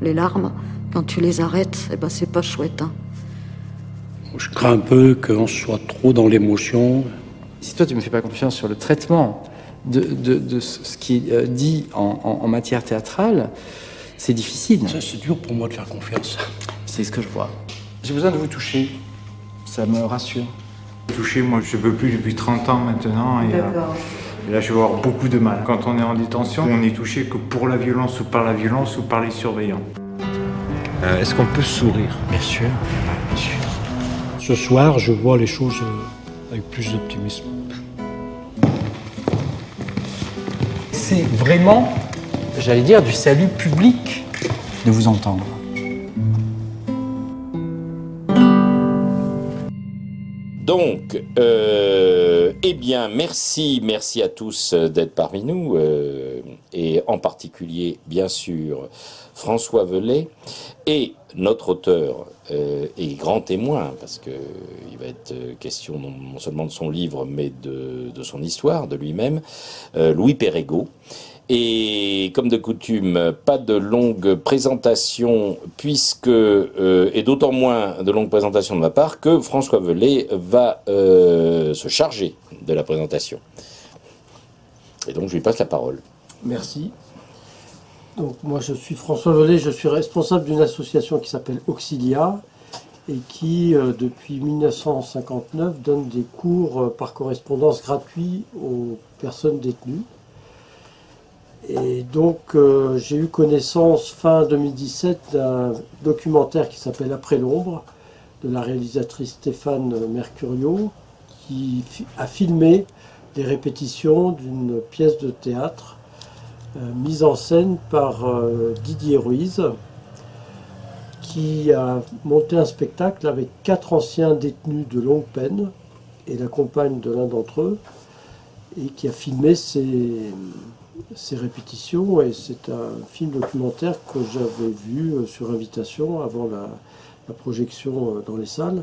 Les larmes, quand tu les arrêtes, eh ben c'est pas chouette. Hein. Je crains un peu qu'on soit trop dans l'émotion. Si toi tu me fais pas confiance sur le traitement de ce qui est dit en matière théâtrale, c'est difficile. Ça, c'est dur pour moi de faire confiance. C'est ce que je vois. J'ai besoin de vous toucher. Ça me rassure. Toucher, moi je peux plus depuis 30 ans maintenant. Et là je vais avoir beaucoup de mal. Quand on est en détention, on est touché que pour la violence ou par la violence ou par les surveillants. Est-ce qu'on peut sourire? Bien sûr, bien sûr. Ce soir, je vois les choses avec plus d'optimisme. C'est vraiment, j'allais dire, du salut public de vous entendre. Donc, eh bien, merci à tous d'être parmi nous, et en particulier, bien sûr, François Velay, et notre auteur et grand témoin, parce qu'il va être question non seulement de son livre, mais de son histoire, de lui-même, Louis Perregaux. Et comme de coutume, pas de longue présentation, puisque, et d'autant moins de longue présentation de ma part, que François Velay va se charger de la présentation. Et donc je lui passe la parole. Merci. Donc moi je suis François Velay, je suis responsable d'une association qui s'appelle Auxilia et qui depuis 1959 donne des cours par correspondance gratuits aux personnes détenues. Et donc j'ai eu connaissance fin 2017 d'un documentaire qui s'appelle Après l'ombre de la réalisatrice Stéphane Mercurio qui a filmé des répétitions d'une pièce de théâtre mise en scène par Didier Ruiz qui a monté un spectacle avec 4 anciens détenus de longue peine et la compagne de l'un d'entre eux et qui a filmé ces répétitions, et c'est un film documentaire que j'avais vu sur invitation avant la projection dans les salles.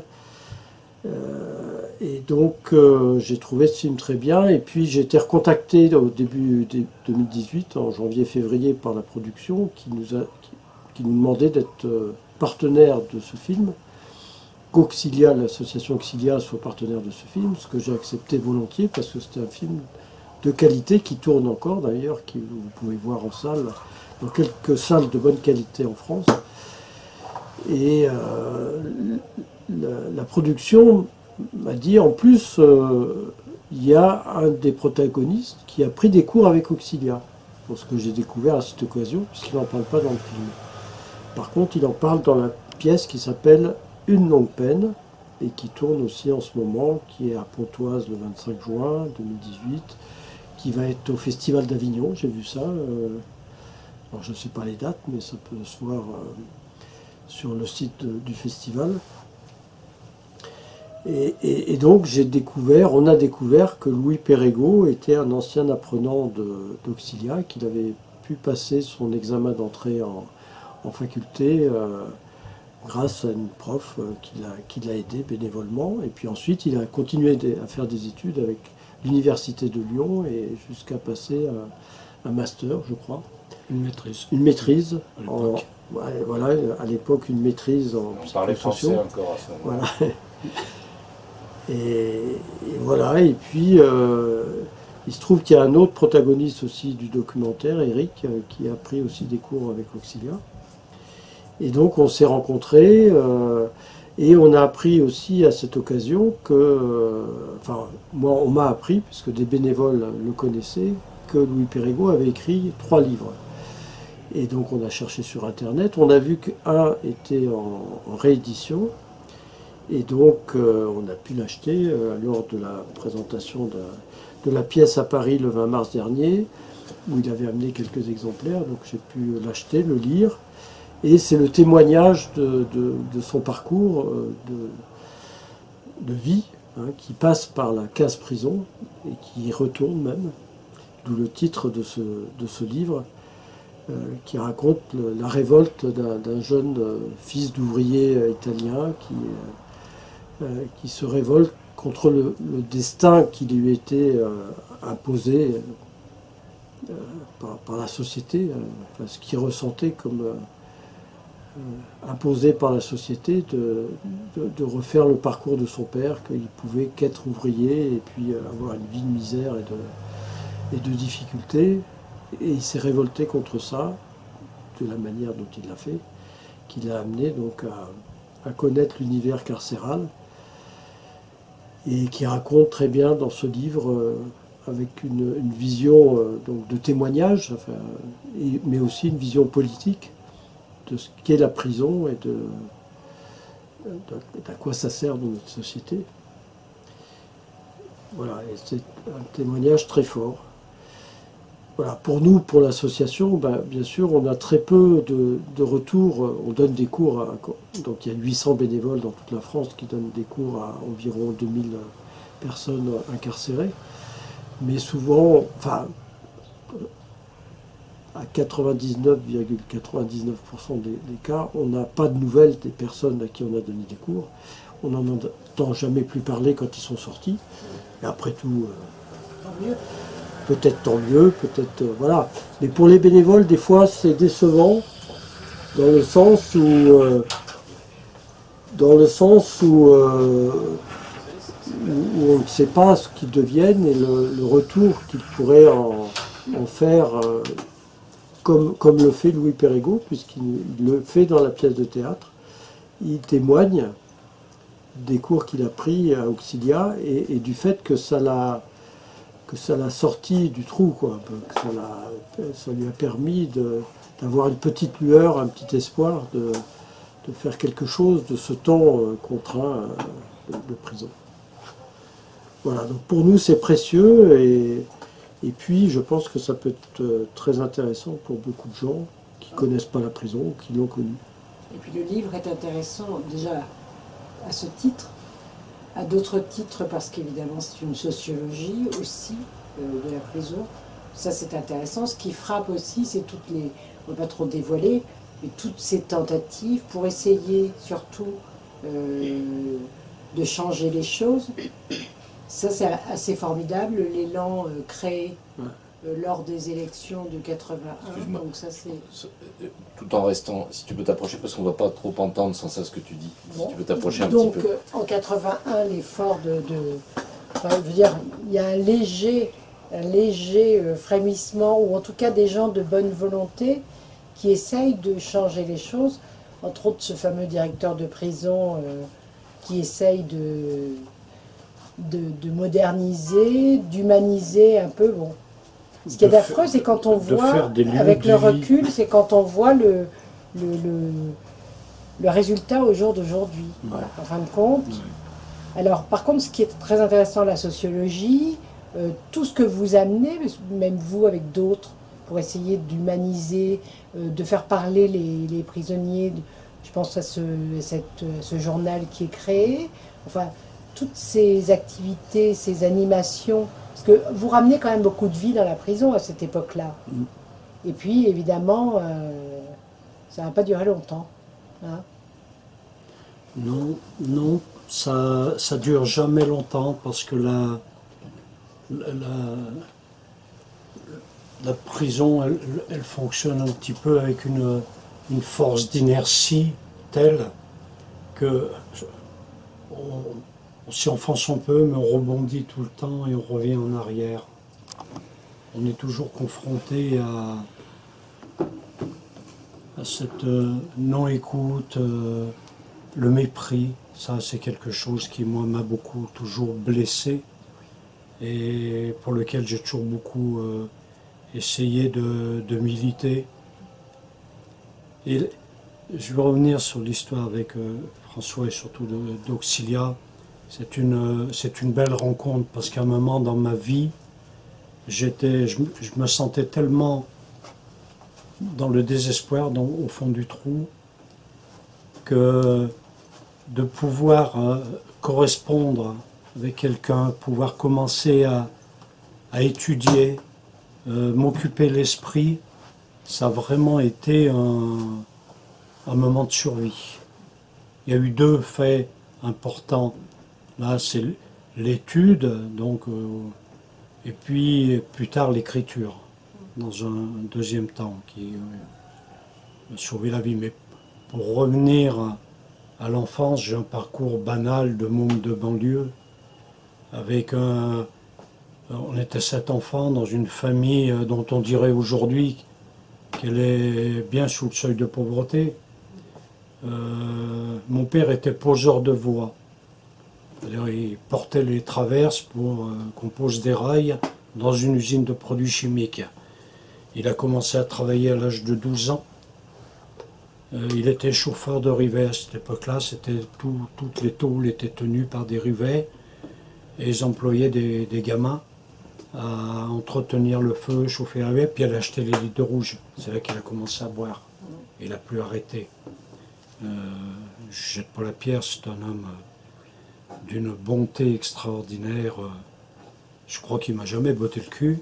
Et donc j'ai trouvé ce film très bien, et puis j'ai été recontacté au début 2018, en janvier-février, par la production qui nous demandait d'être partenaire de ce film, qu'Auxilia, l'association Auxilia, soit partenaire de ce film, ce que j'ai accepté volontiers parce que c'était un film de qualité qui tourne encore d'ailleurs, qui vous pouvez voir en salle, dans quelques salles de bonne qualité en France. Et la production m'a dit en plus il y a un des protagonistes qui a pris des cours avec Auxilia, pour ce que j'ai découvert à cette occasion, puisqu'il n'en parle pas dans le film. Par contre, il en parle dans la pièce qui s'appelle Une longue peine et qui tourne aussi en ce moment, qui est à Pontoise le 25 juin 2018, qui va être au Festival d'Avignon, j'ai vu ça. Alors je ne sais pas les dates, mais ça peut se voir sur le site du festival. Et donc on a découvert que Louis Perregaux était un ancien apprenant d'Auxilia, qu'il avait pu passer son examen d'entrée en faculté grâce à une prof qui l'a aidé bénévolement. Et puis ensuite, il a continué à faire des études avec l'Université de Lyon et jusqu'à passer un master, je crois. Une maîtrise. Une maîtrise. Voilà, à l'époque, une maîtrise en On parlait français encore à ce moment. Voilà. Et voilà, et puis il se trouve qu'il y a un autre protagoniste aussi du documentaire, Eric, qui a pris aussi des cours avec Auxilia. Et donc on s'est rencontrés, et on a appris aussi à cette occasion que, enfin moi on m'a appris, puisque des bénévoles le connaissaient, que Louis Perregaux avait écrit 3 livres. Et donc on a cherché sur internet, on a vu qu'un était en réédition, et donc on a pu l'acheter lors de la présentation de la pièce à Paris le 20 mars dernier, où il avait amené quelques exemplaires, donc j'ai pu l'acheter, le lire. Et c'est le témoignage de son parcours de vie, hein, qui passe par la case prison et qui y retourne même, d'où le titre de ce livre, qui raconte la révolte d'un jeune fils d'ouvrier italien qui se révolte contre le destin qui lui était imposé par la société, ce qu'il ressentait comme imposé par la société de refaire le parcours de son père, qu'il pouvait qu'être ouvrier et puis avoir une vie de misère et de difficultés. Et il s'est révolté contre ça, de la manière dont il l'a fait, qui l'a amené donc à connaître l'univers carcéral, et qui raconte très bien dans ce livre, avec une vision donc de témoignage, enfin, mais aussi une vision politique de ce qu'est la prison et d'à quoi ça sert dans notre société. Voilà, et c'est un témoignage très fort. Voilà, pour nous, pour l'association, ben, bien sûr, on a très peu de retours. On donne des cours, donc il y a 800 bénévoles dans toute la France qui donnent des cours à environ 2000 personnes incarcérées. Mais souvent, enfin, à 99,99% des cas, on n'a pas de nouvelles des personnes à qui on a donné des cours. On n'en entend jamais plus parler quand ils sont sortis. Et après tout, peut-être tant mieux, peut-être voilà. Mais pour les bénévoles, des fois, c'est décevant dans le sens où, où on ne sait pas ce qu'ils deviennent et le retour qu'ils pourraient en faire, comme le fait Louis Perregaux, puisqu'il le fait dans la pièce de théâtre. Il témoigne des cours qu'il a pris à Auxilia et du fait que ça l'a sorti du trou, quoi, que ça lui a permis d'avoir une petite lueur, un petit espoir de faire quelque chose de ce temps contraint de prison. Voilà, donc pour nous c'est précieux et puis je pense que ça peut être très intéressant pour beaucoup de gens qui ne connaissent pas la prison ou qui l'ont connue. Et puis le livre est intéressant déjà à ce titre, à d'autres titres parce qu'évidemment c'est une sociologie aussi de la prison. Ça c'est intéressant. Ce qui frappe aussi, c'est toutes les, on ne va pas trop dévoiler, mais toutes ces tentatives pour essayer surtout de changer les choses. Ça, c'est assez formidable, l'élan créé lors des élections de 81. Donc ça, c'est... Tout en restant, si tu peux t'approcher, parce qu'on ne va pas trop entendre sans ça ce que tu dis. Bon. Si tu peux t'approcher un donc, petit peu. En 81, l'effort enfin, je veux dire, il y a un léger frémissement, ou en tout cas des gens de bonne volonté qui essayent de changer les choses. Entre autres, ce fameux directeur de prison qui essaye de moderniser, d'humaniser un peu. Bon. Ce qui est affreux, c'est quand on voit, avec le recul, c'est quand on voit le résultat au jour d'aujourd'hui, en fin de compte. Alors, par contre, ce qui est très intéressant, la sociologie, tout ce que vous amenez, même vous avec d'autres, pour essayer d'humaniser, de faire parler les prisonniers, je pense à ce journal qui est créé, enfin, toutes ces activités, ces animations, parce que vous ramenez quand même beaucoup de vie dans la prison à cette époque-là. Et puis, évidemment, ça n'a pas duré longtemps. Hein. Non, ça dure jamais longtemps, parce que la prison, elle fonctionne un petit peu avec une force d'inertie telle que... On s'y enfonce un peu, mais on rebondit tout le temps et on revient en arrière. On est toujours confronté à cette non-écoute, le mépris. Ça, c'est quelque chose qui, moi, m'a beaucoup toujours blessé et pour lequel j'ai toujours beaucoup essayé de militer. Et je vais revenir sur l'histoire avec François et surtout d'Auxilia. C'est une belle rencontre parce qu'à un moment dans ma vie, je me sentais tellement dans le désespoir, au fond du trou, que de pouvoir correspondre avec quelqu'un, pouvoir commencer à étudier, m'occuper l'esprit, ça a vraiment été un moment de survie. Il y a eu deux faits importants. Là, c'est l'étude, donc, et puis plus tard l'écriture, dans un deuxième temps, qui m'a sauvé la vie. Mais pour revenir à l'enfance, j'ai un parcours banal de môme de banlieue, avec on était 7 enfants dans une famille dont on dirait aujourd'hui qu'elle est bien sous le seuil de pauvreté. Mon père était poseur de voies. C'est-à-dire, il portait les traverses pour qu'on pose des rails dans une usine de produits chimiques. Il a commencé à travailler à l'âge de 12 ans. Il était chauffeur de rivets à cette époque-là. Toutes les tôles étaient tenues par des rivets. Et ils employaient des gamins à entretenir le feu, chauffer la rivet, puis à acheter les litres de rouge. C'est là qu'il a commencé à boire. Il n'a plus arrêté. Je jette pas la pierre, c'est un homme d'une bonté extraordinaire. Je crois qu'il m'a jamais botté le cul.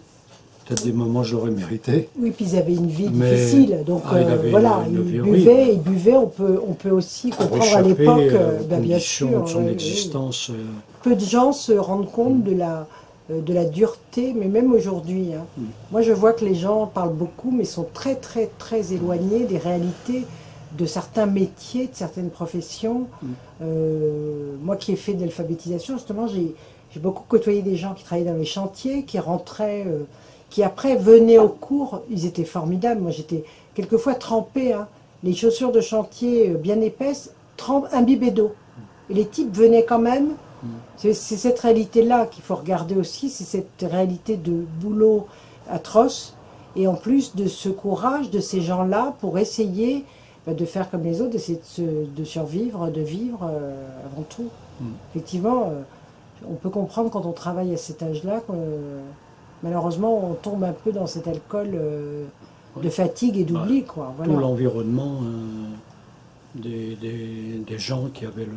Peut-être des moments je l'aurais mérité. Oui, puis ils avaient une vie difficile, donc voilà, ils buvaient, on peut aussi comprendre à l'époque, bien sûr, de son existence. Peu de gens se rendent compte de la dureté, mais même aujourd'hui. Hein. Moi je vois que les gens parlent beaucoup, mais sont très très très éloignés des réalités de certains métiers, de certaines professions. Moi qui ai fait de l'alphabétisation, justement, j'ai beaucoup côtoyé des gens qui travaillaient dans les chantiers, qui rentraient, qui après venaient au cours. Ils étaient formidables. Moi j'étais quelquefois trempée, hein, les chaussures de chantier bien épaisses, imbibées d'eau. Et les types venaient quand même. C'est cette réalité-là qu'il faut regarder aussi, c'est cette réalité de boulot atroce, et en plus de ce courage de ces gens-là pour essayer de faire comme les autres, d'essayer de survivre, de vivre avant tout. Effectivement, on peut comprendre quand on travaille à cet âge-là que malheureusement on tombe un peu dans cet alcool de fatigue et d'oubli. Voilà. Tout l'environnement des gens qui avaient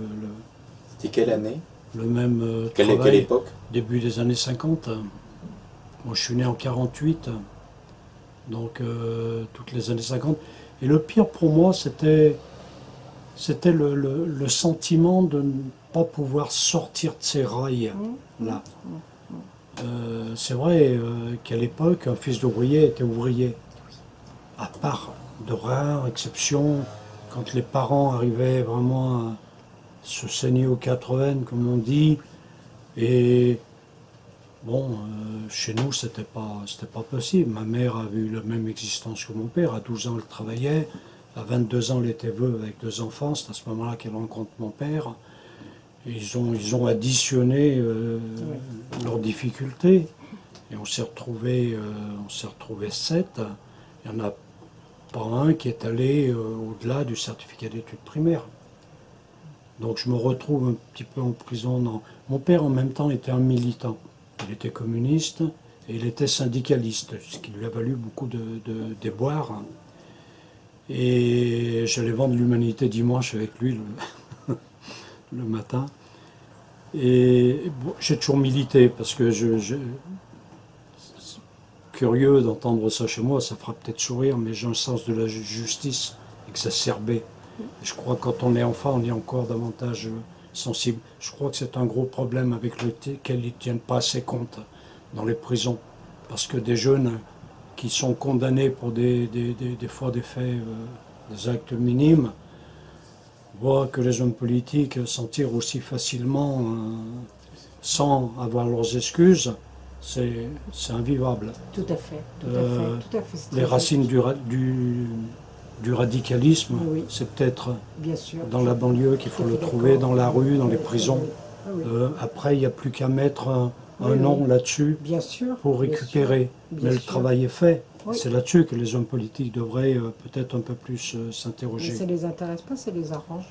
C'était quelle année? Le même quelle travail, époque? Début des années 50. Moi je suis né en 48, donc toutes les années 50. Et le pire pour moi, c'était le sentiment de ne pas pouvoir sortir de ces rails-là. C'est vrai qu'à l'époque, un fils d'ouvrier était ouvrier. À part de rares exceptions, quand les parents arrivaient vraiment à se saigner aux 80, comme on dit, et bon, chez nous, c'était pas possible. Ma mère avait eu la même existence que mon père. À 12 ans, elle travaillait. À 22 ans, elle était veuve avec 2 enfants. C'est à ce moment-là qu'elle rencontre mon père. Et ils ont additionné leurs difficultés. Et on s'est retrouvés 7. Il n'y en a pas un qui est allé au-delà du certificat d'études primaires. Donc je me retrouve un petit peu en prison. Mon père, en même temps, était un militant. Il était communiste et il était syndicaliste, ce qui lui a valu beaucoup de déboires. Et j'allais vendre l'Humanité dimanche avec lui le matin. Et bon, j'ai toujours milité parce que curieux d'entendre ça chez moi, ça fera peut-être sourire, mais j'ai un sens de la justice exacerbé. Je crois que quand on est enfant, on est encore davantage sensible. Je crois que c'est un gros problème avec lequel ils ne tiennent pas assez compte dans les prisons. Parce que des jeunes qui sont condamnés pour des fois des faits, des actes minimes, voient que les hommes politiques s'en tirent aussi facilement sans avoir leurs excuses, c'est invivable. Tout à fait. Les racines du radicalisme, oui. C'est peut-être Bien sûr. dans la banlieue qu'il faut le trouver, dans la rue, dans les prisons. Oui. Après, il n'y a plus qu'à mettre un nom là-dessus pour récupérer. Mais le travail est fait. Oui. C'est là-dessus que les hommes politiques devraient peut-être un peu plus s'interroger. Mais ça ne les intéresse pas, ça les arrange.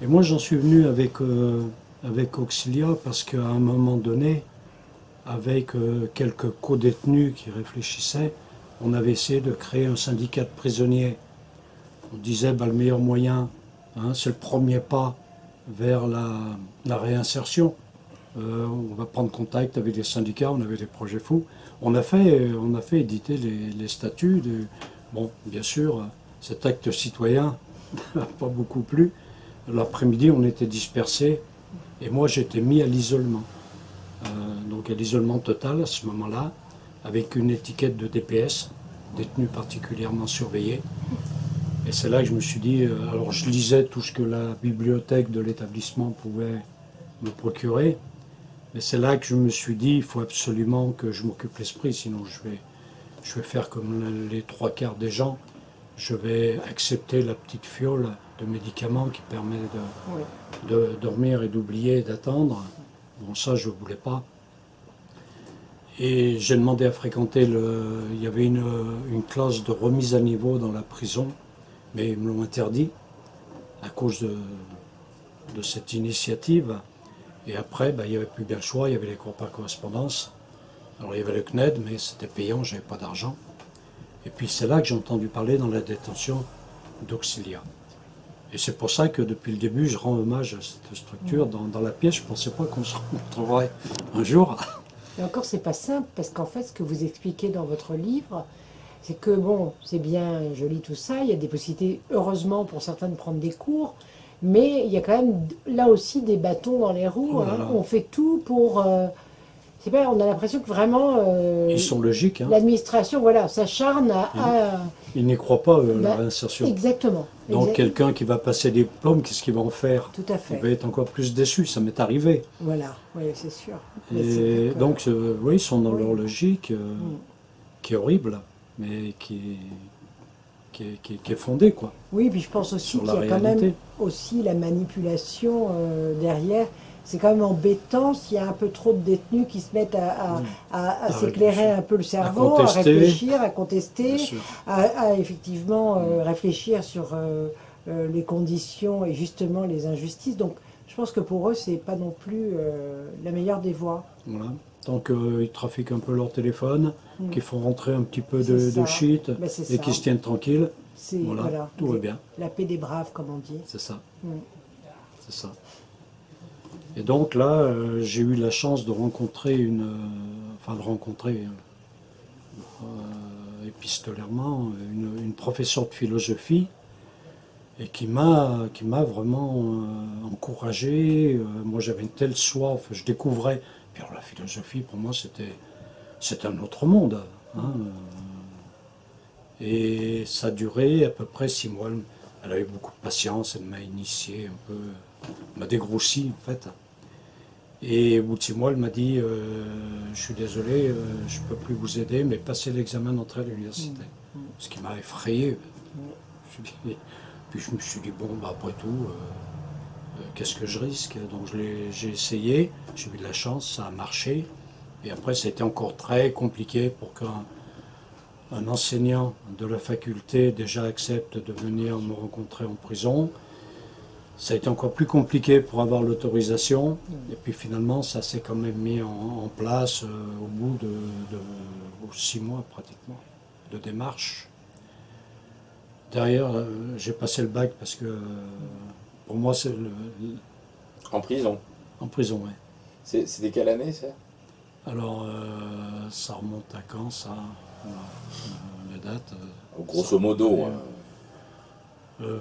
Et moi, j'en suis venu avec Auxilia parce qu'à un moment donné, avec quelques co-détenus qui réfléchissaient, on avait essayé de créer un syndicat de prisonniers. On disait le meilleur moyen, c'est le premier pas vers la réinsertion. On va prendre contact avec les syndicats, on avait des projets fous. On a fait éditer les statuts. Bon, bien sûr, cet acte citoyen n'a pas beaucoup plu. L'après-midi, on était dispersés et moi j'étais mis à l'isolement. Donc à l'isolement total à ce moment-là, avec une étiquette de DPS, détenu particulièrement surveillé. Et c'est là que je me suis dit, alors je lisais tout ce que la bibliothèque de l'établissement pouvait me procurer, mais c'est là que je me suis dit, il faut absolument que je m'occupe l'esprit, sinon je vais faire comme les 3/4 des gens, je vais accepter la petite fiole de médicaments qui permet de dormir et d'oublier, d'attendre. Bon, ça, je ne voulais pas. Et j'ai demandé à fréquenter il y avait une classe de remise à niveau dans la prison, mais ils me l'ont interdit à cause de cette initiative. Et après, il n'y avait plus bien le choix, il y avait les cours par correspondance. Alors il y avait le CNED, mais c'était payant, je n'avais pas d'argent. Et puis c'est là que j'ai entendu parler dans la détention d'Auxilia. Et c'est pour ça que depuis le début, je rends hommage à cette structure. Dans la pièce, je ne pensais pas qu'on se retrouverait un jour. Et encore, c'est pas simple, parce qu'en fait, ce que vous expliquez dans votre livre, c'est que, bon, c'est bien joli tout ça, il y a des possibilités, heureusement, pour certains de prendre des cours, mais il y a quand même, là aussi, des bâtons dans les roues. On fait tout pour... c'est pas, on a l'impression que vraiment... ils sont logiques. L'administration, voilà, s'acharne à... Ils n'y croient pas, la réinsertion. Exactement. Donc quelqu'un qui va passer des diplômes, qu'est-ce qu'il va en faire? Tout à fait. Il va être encore plus déçu, ça m'est arrivé. Voilà, oui, c'est sûr. Et donc, oui, ils sont dans leur logique, qui est horrible, mais qui est fondée, quoi. Oui, puis je pense aussi qu'il y a quand même aussi la manipulation derrière. C'est quand même embêtant s'il y a un peu trop de détenus qui se mettent à s'éclairer un peu le cerveau, à réfléchir, à contester, à effectivement réfléchir sur les conditions et justement les injustices. Donc je pense que pour eux, c'est pas non plus la meilleure des voies. Voilà. Tant qu'ils trafiquent un peu leur téléphone, qu'ils font rentrer un petit peu de shit et qu'ils se tiennent tranquilles, voilà, tout va bien. La paix des braves, comme on dit. C'est ça. C'est ça. Et donc là, j'ai eu la chance de rencontrer épistolairement une professeure de philosophie et qui m'a vraiment encouragé. Moi, j'avais une telle soif, je découvrais. Puis alors, la philosophie, pour moi, c'était un autre monde. Hein. Et ça a duré à peu près 6 mois. Elle avait beaucoup de patience, elle m'a initié un peu, m'a dégrossi en fait. Et au bout de 6 mois, elle m'a dit je suis désolé, je ne peux plus vous aider, mais passez l'examen d'entrée à l'université. Ce qui m'a effrayé. Puis je me suis dit, bon, après tout, qu'est-ce que je risque? Donc j'ai essayé, j'ai eu de la chance, ça a marché. Et après, ça a été encore très compliqué pour qu'un enseignant de la faculté déjà accepte de venir me rencontrer en prison. Ça a été encore plus compliqué pour avoir l'autorisation. Et puis finalement, ça s'est quand même mis en place au bout de 6 mois pratiquement de démarche. Derrière, j'ai passé le bac parce que pour moi, c'est En prison? En prison, oui. C'était quelle année, ça? Alors, ça remonte à quand, ça? Les dates. Grosso modo.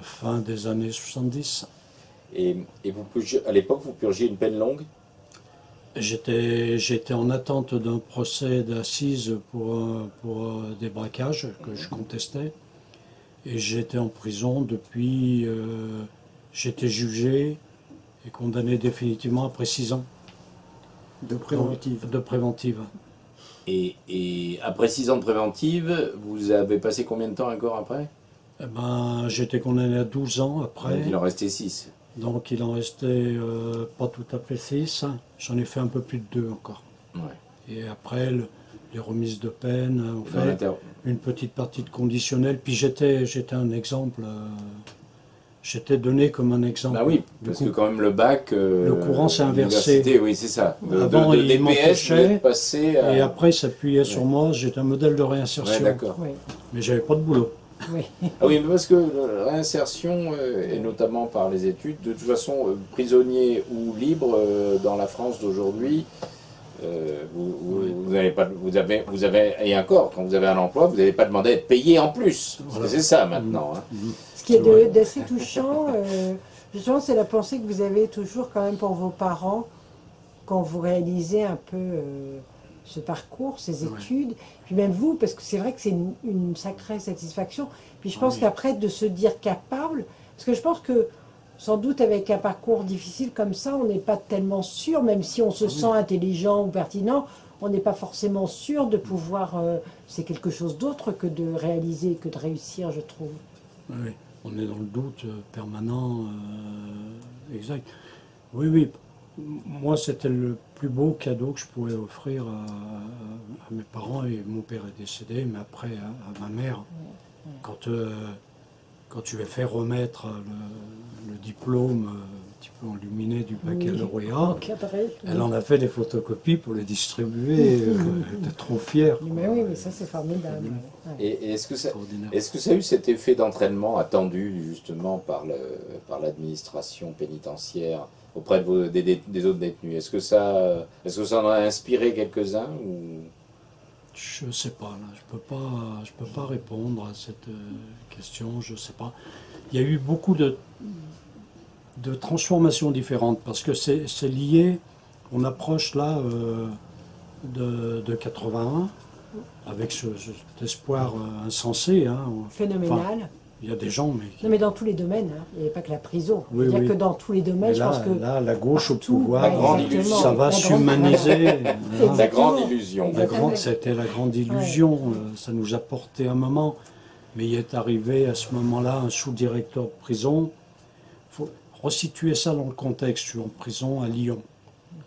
Fin des années 70. Et à l'époque, vous purgiez une peine longue? J'étais en attente d'un procès d'assises pour des braquages que je contestais. Et j'étais en prison depuis... j'étais jugé et condamné définitivement après 6 ans. De préventive. De préventive. Et après 6 ans de préventive, vous avez passé combien de temps encore après? Eh ben, j'étais condamné à 12 ans après. Donc il en restait 6. Donc il en restait pas tout à fait 6. J'en ai fait un peu plus de 2 encore. Ouais. Et après, les remises de peine, on fait une petite partie de conditionnel. Puis j'étais un exemple. J'étais donné comme un exemple. Bah oui, parce que quand même le bac... le courant s'est inversé. Oui, c'est ça. Avant, il DPS, passé à... Et après, il s'appuyait sur moi. J'étais un modèle de réinsertion. Ouais, d'accord. Oui. Mais j'avais pas de boulot. Oui. Ah oui, mais parce que la réinsertion, et notamment par les études, de toute façon, prisonnier ou libre, dans la France d'aujourd'hui, vous avez, et encore, quand vous avez un emploi, vous n'allez pas demander à être payé en plus. Voilà. C'est ça maintenant. Hein. Ce qui est d'assez touchant, justement, c'est la pensée que vous avez toujours quand même pour vos parents, quand vous réalisez un peu ce parcours, ces études, puis même vous, parce que c'est vrai que c'est une sacrée satisfaction. Puis je pense qu'après, de se dire capable, parce que je pense que sans doute avec un parcours difficile comme ça, on n'est pas tellement sûr, même si on se sent intelligent ou pertinent, on n'est pas forcément sûr de pouvoir... c'est quelque chose d'autre que de réaliser, que de réussir, je trouve. Oui, on est dans le doute permanent, exact. Oui, oui, moi c'était le plus beau cadeau que je pouvais offrir à mes parents, et mon père est décédé, mais après à ma mère. Quand tu lui as fait remettre le diplôme un petit peu enluminé du baccalauréat, elle en a fait des photocopies pour les distribuer, elle était trop fière. Mais oui, mais ça c'est formidable. Et est-ce que ça a eu cet effet d'entraînement attendu justement par l'administration pénitentiaire auprès des autres détenus? Est-ce que ça en a inspiré quelques-uns ou... Je ne sais pas, là. Je peux pas répondre à cette question, je ne sais pas. Il y a eu beaucoup de transformations différentes, parce que c'est lié, on approche là de 81, avec cet espoir insensé. Hein. Phénoménal. Enfin, il y a des gens, mais... Non, mais dans tous les domaines, hein. Il n'y a pas que la prison. Oui, il n'y a que dans tous les domaines, là, je pense que... Là, la gauche partout, au pouvoir, ça va s'humaniser. La grande illusion. C'était la grande illusion, ça nous a porté un moment. Mais il est arrivé à ce moment-là un sous-directeur de prison. Il faut resituer ça dans le contexte. Je suis en prison à Lyon.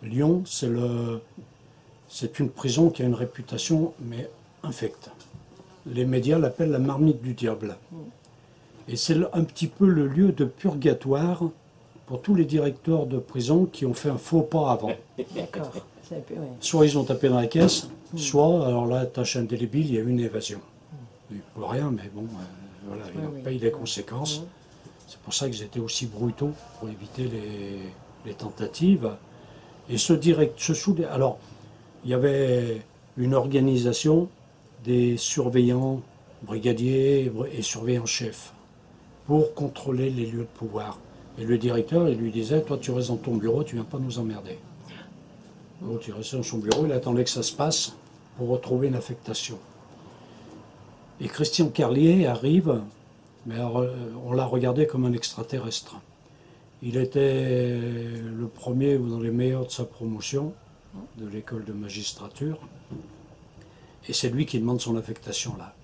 Lyon, c'est une prison qui a une réputation, mais infecte. Les médias l'appellent la marmite du diable. Et c'est un petit peu le lieu de purgatoire pour tous les directeurs de prison qui ont fait un faux pas avant. D'accord. Soit ils ont tapé dans la caisse, soit, alors là, tâche indélébile, il y a eu une évasion. Il ne peut rien, mais bon, voilà, ils en payent les conséquences. C'est pour ça qu'ils étaient aussi brutaux, pour éviter les tentatives. Et alors, il y avait une organisation des surveillants, brigadiers et surveillants-chefs, pour contrôler les lieux de pouvoir. Et le directeur, il lui disait, toi tu restes dans ton bureau, tu viens pas nous emmerder. Donc il restait dans son bureau, il attendait que ça se passe pour retrouver une affectation. Et Christian Carlier arrive, mais alors, on l'a regardé comme un extraterrestre. Il était le premier ou dans les meilleurs de sa promotion, de l'école de magistrature, et c'est lui qui demande son affectation là.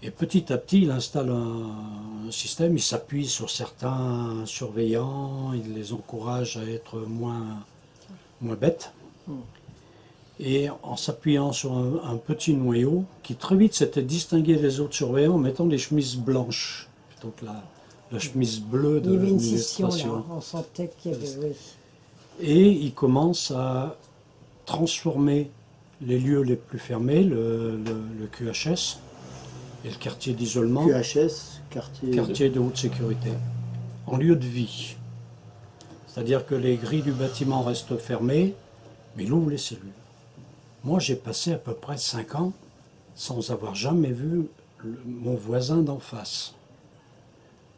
Et petit à petit, il installe un système, il s'appuie sur certains surveillants, il les encourage à être moins bêtes. Et en s'appuyant sur un petit noyau, qui très vite s'était distingué des autres surveillants en mettant des chemises blanches, plutôt que la chemise bleue de l'administration. Il y avait une scission là, on sentait qu'il y avait... Oui. Et il commence à transformer les lieux les plus fermés, le QHS, et le quartier d'isolement, QHS, quartier de haute sécurité, en lieu de vie. C'est-à-dire que les grilles du bâtiment restent fermées, mais il ouvre les cellules. Moi, j'ai passé à peu près 5 ans sans avoir jamais vu mon voisin d'en face.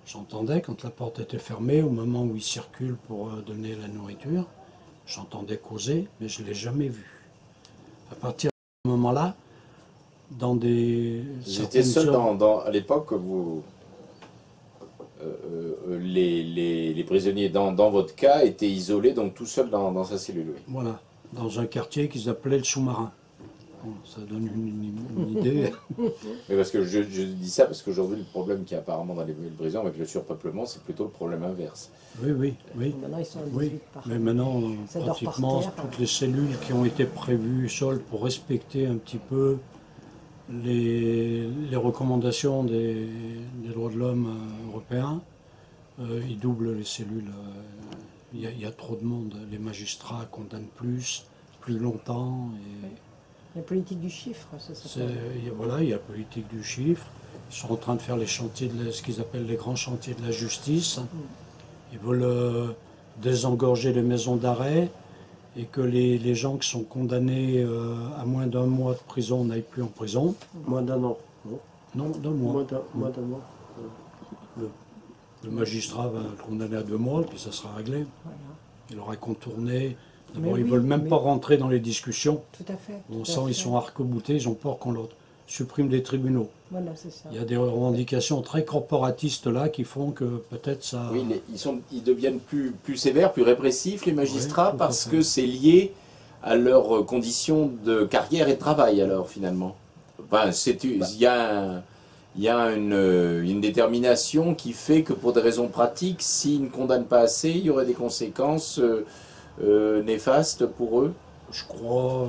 J'entendais quand la porte était fermée, au moment où il circule pour donner la nourriture, j'entendais causer, mais je ne l'ai jamais vu. À partir de ce moment-là, dans des... Vous étiez seul à l'époque, les prisonniers dans votre cas étaient isolés, donc tout seul dans sa cellule. Oui. Voilà, dans un quartier qu'ils appelaient le sous-marin. Bon, ça donne une idée. Mais parce que je dis ça parce qu'aujourd'hui le problème qu'il y a apparemment dans les prisons avec le surpeuplement, c'est plutôt le problème inverse. Oui. Maintenant ils sont à 18 par mais maintenant, pratiquement toutes les cellules qui ont été prévues seules pour respecter un petit peu les recommandations des droits de l'homme européens, ils doublent les cellules. Il y a trop de monde. Les magistrats condamnent plus longtemps. La politique du chiffre, ça s'appelle. Voilà, il y a la politique du chiffre. Ils sont en train de faire les chantiers, ce qu'ils appellent les grands chantiers de la justice. Ils veulent désengorger les maisons d'arrêt et que les gens qui sont condamnés à moins d'1 mois de prison n'aillent plus en prison. Moins d'1 an, non? Non, d'1 mois. Moins d'1 mois. Le magistrat va le condamner à 2 mois, puis ça sera réglé. Voilà. Il aurait contourné D'abord, ils ne veulent même pas rentrer dans les discussions. Tout à fait. On sent qu'ils sont arc-boutés, ils ont peur qu'on leur supprime des tribunaux. Voilà, c'est ça. Il y a des revendications très corporatistes là qui font que peut-être ça... Oui, ils deviennent plus sévères, plus répressif, les magistrats, Oui, parce que c'est lié à leurs conditions de carrière et de travail, alors, finalement. Enfin, il y a une détermination qui fait que, pour des raisons pratiques, s'ils ne condamnent pas assez, il y aurait des conséquences néfastes pour eux. Je crois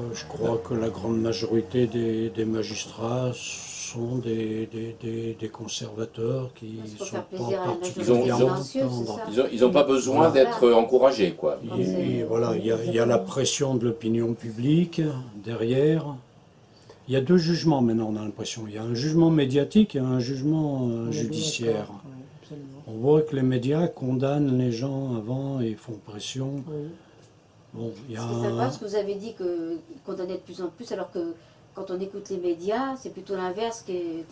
que la grande majorité des magistrats sont des conservateurs qui sont pas particulièrement tendres. Ils n'ont pas besoin d'être encouragés, quoi. Et voilà, il y a la pression de l'opinion publique derrière. Il y a deux jugements maintenant, on a l'impression. Il y a un jugement médiatique et un jugement judiciaire. On voit que les médias condamnent les gens avant et font pression. Bon, Ce qui est sympa, ce que vous avez dit qu'ils condamnaient de plus en plus, alors que quand on écoute les médias, c'est plutôt l'inverse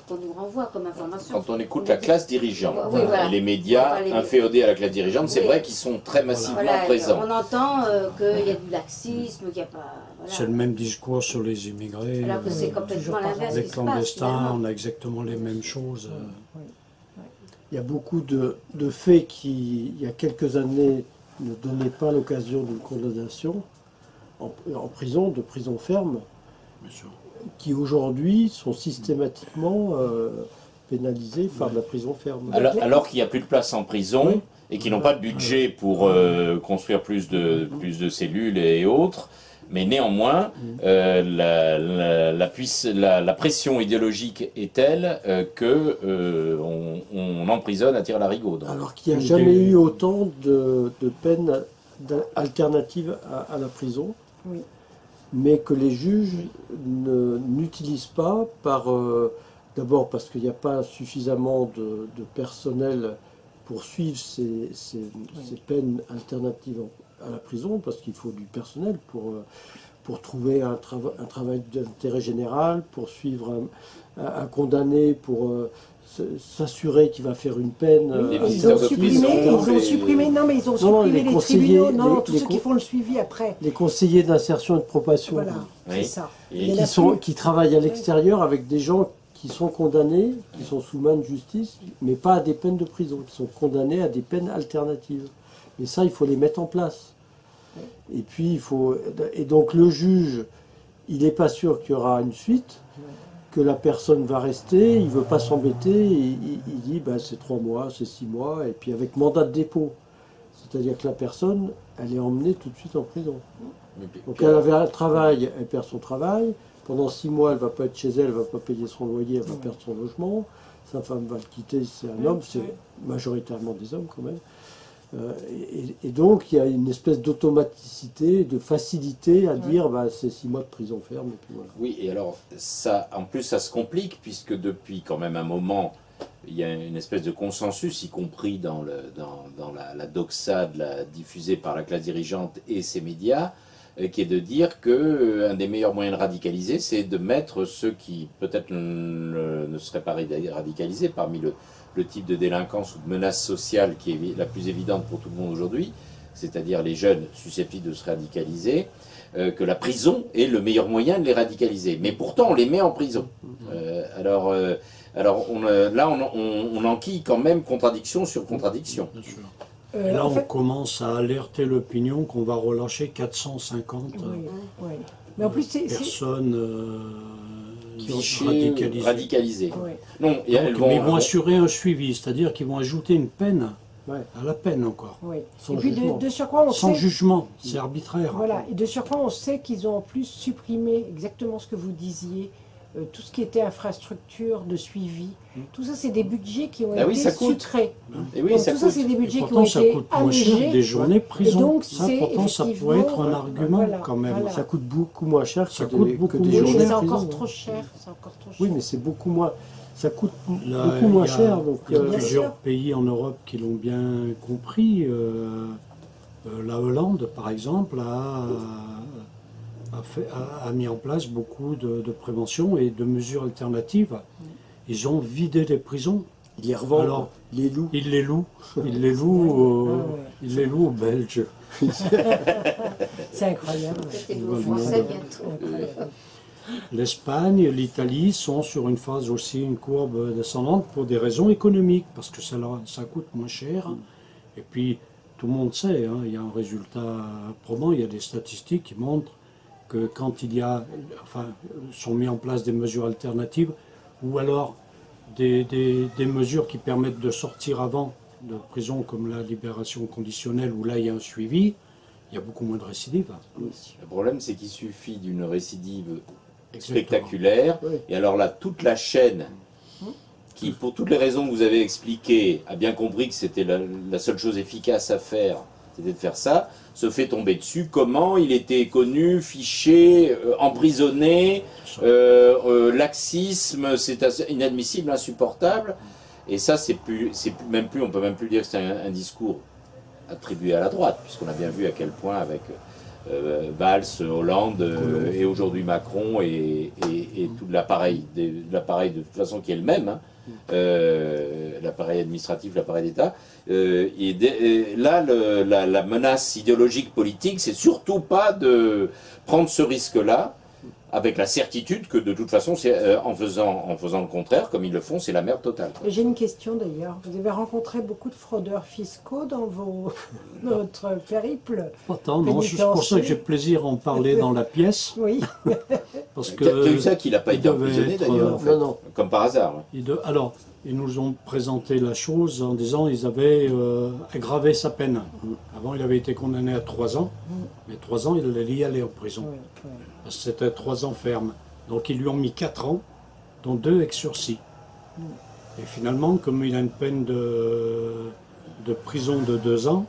qu'on nous renvoie comme information. Quand on écoute la classe dirigeante, oui, voilà. et les médias inféodés à la classe dirigeante, c'est vrai qu'ils sont très massivement présents. On entend qu'il y a du laxisme, qu'il n'y a pas... Voilà. C'est le même discours sur les immigrés. Alors que c'est complètement l'inverse. Les clandestins, on a exactement les mêmes choses. Il y a beaucoup de faits qui, il y a quelques années, ne donnaient pas l'occasion d'une condamnation en prison, de prison ferme, qui aujourd'hui sont systématiquement pénalisés par de la prison ferme. Alors qu'il n'y a plus de place en prison et qu'ils n'ont pas de budget pour construire plus de cellules et autres. Mais néanmoins, la pression idéologique est telle qu'on emprisonne à tire-larigot. Alors qu'il n'y a jamais eu autant de peines alternatives à la prison, mais que les juges n'utilisent pas d'abord parce qu'il n'y a pas suffisamment de personnel pour suivre ces peines alternatives à la prison, parce qu'il faut du personnel pour trouver un travail d'intérêt général, pour suivre un condamné, pour s'assurer qu'il va faire une peine. Ils ont supprimé les tribunaux, tous ceux qui font le suivi après. Les conseillers d'insertion et de probation, voilà, c'est ça. Qui travaillent à l'extérieur avec des gens qui sont condamnés, qui sont sous main de justice, mais pas à des peines de prison, qui sont condamnés à des peines alternatives. Mais ça, il faut les mettre en place. Et puis, et donc le juge, il n'est pas sûr qu'il y aura une suite, que la personne va rester, il ne veut pas s'embêter, il dit c'est 3 mois, c'est 6 mois, et puis avec mandat de dépôt. C'est-à-dire que la personne, elle est emmenée tout de suite en prison. Donc elle avait un travail, elle perd son travail, pendant 6 mois, elle ne va pas être chez elle, elle ne va pas payer son loyer, elle va perdre son logement, sa femme va le quitter, c'est un homme, c'est majoritairement des hommes quand même. Et donc il y a une espèce d'automaticité, de facilité à dire c'est 6 mois de prison ferme et puis voilà. Oui, et alors ça, en plus ça se complique puisque depuis quand même un moment il y a une espèce de consensus, y compris dans la doxa diffusée par la classe dirigeante et ses médias, qui est de dire qu'un des meilleurs moyens de radicaliser, c'est de mettre ceux qui peut-être ne seraient pas radicalisés parmi le type de délinquance ou de menace sociale qui est la plus évidente pour tout le monde aujourd'hui, c'est-à-dire les jeunes susceptibles de se radicaliser, que la prison est le meilleur moyen de les radicaliser. Mais pourtant, on les met en prison. Là, on enquille quand même contradiction sur contradiction. Bien sûr. Et là, on commence à alerter l'opinion qu'on va relâcher 450 Mais en plus, personnes radicalisées. Non, mais ils vont assurer un suivi, c'est-à-dire qu'ils vont ajouter une peine à la peine encore. Sans jugement. De surcroît, sans jugement, c'est arbitraire. Voilà, et de surcroît, on sait qu'ils ont en plus supprimé exactement ce que vous disiez, tout ce qui était infrastructure de suivi. Tout ça, c'est des budgets qui ont été sucrés. Et oui, donc, tout ça, c'est des budgets qui ont été allégés. Des journées de prison. Donc, pourtant, ça pourrait être un argument quand même. Voilà. Ça coûte beaucoup moins cher que des journées de prison. C'est encore trop cher. Oui, mais c'est beaucoup moins. Ça coûte beaucoup moins cher. Donc, il y a plusieurs pays en Europe qui l'ont bien compris. La Hollande, par exemple, a mis en place beaucoup de prévention et de mesures alternatives. Ils ont vidé les prisons Il les revend, Alors, il les loue. Il les loue. Il les loue aux Belges. C'est incroyable. C'était le français bientôt. L'Espagne, l'Italie sont sur une phase aussi, une courbe descendante pour des raisons économiques, parce que ça coûte moins cher. Et puis, tout le monde sait, hein, il y a un résultat probant, il y a des statistiques qui montrent que quand sont mis en place des mesures alternatives, ou alors des mesures qui permettent de sortir avant de prison, comme la libération conditionnelle, où là il y a un suivi, il y a beaucoup moins de récidives. Le problème, c'est qu'il suffit d'une récidive spectaculaire, et alors là, toute la chaîne, qui, pour toutes les raisons que vous avez expliquées, a bien compris que c'était la seule chose efficace à faire, c'était de faire ça, se fait tomber dessus. Comment il était connu, fiché, emprisonné, laxisme, c'est inadmissible, insupportable. Et ça, on peut même plus dire que c'est un discours attribué à la droite, puisqu'on a bien vu à quel point avec Valls, Hollande et aujourd'hui Macron et tout l'appareil de toute façon qui est le même, hein, l'appareil administratif, l'appareil d'État. Là, la menace idéologique politique, c'est surtout pas de prendre ce risque-là, avec la certitude que de toute façon, en faisant le contraire, comme ils le font, c'est la merde totale. J'ai une question d'ailleurs. Vous avez rencontré beaucoup de fraudeurs fiscaux dans votre périple? Pourtant, non, c'est pour ça que j'ai plaisir à en parler dans la pièce. Oui. Parce que tu sais qu'il n'a pas été emprisonné d'ailleurs, en fait, comme par hasard. Alors, ils nous ont présenté la chose en disant qu'ils avaient aggravé sa peine. Avant, il avait été condamné à 3 ans, mais 3 ans, il allait y aller en prison. Parce que c'était 3 ans ferme. Donc, ils lui ont mis 4 ans, dont 2 avec sursis. Et finalement, comme il a une peine de prison de 2 ans,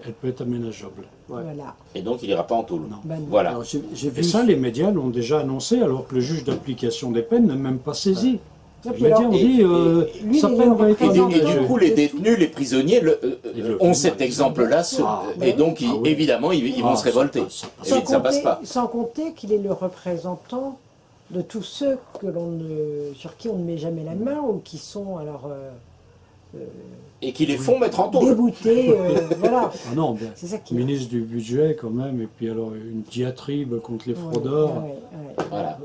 elle peut être aménageable. Voilà. Et donc, il n'ira pas en tôle. Ben voilà. Alors, j'ai vu Et ça, les médias l'ont déjà annoncé, alors que le juge d'application des peines n'a même pas saisi. Et Les médias ont dit sa peine va être Et du coup, les détenus, les prisonniers ont cet exemple-là, et donc, évidemment, ils vont se révolter. Ça passe pas. Sans compter qu'il est le représentant de tous ceux sur qui on ne met jamais la main, ou qui sont alors... et qui les font mettre en tôle. Déboutés, voilà. Ah non, c'est ça qui ministre du budget quand même, et puis alors une diatribe contre les fraudeurs. Voilà.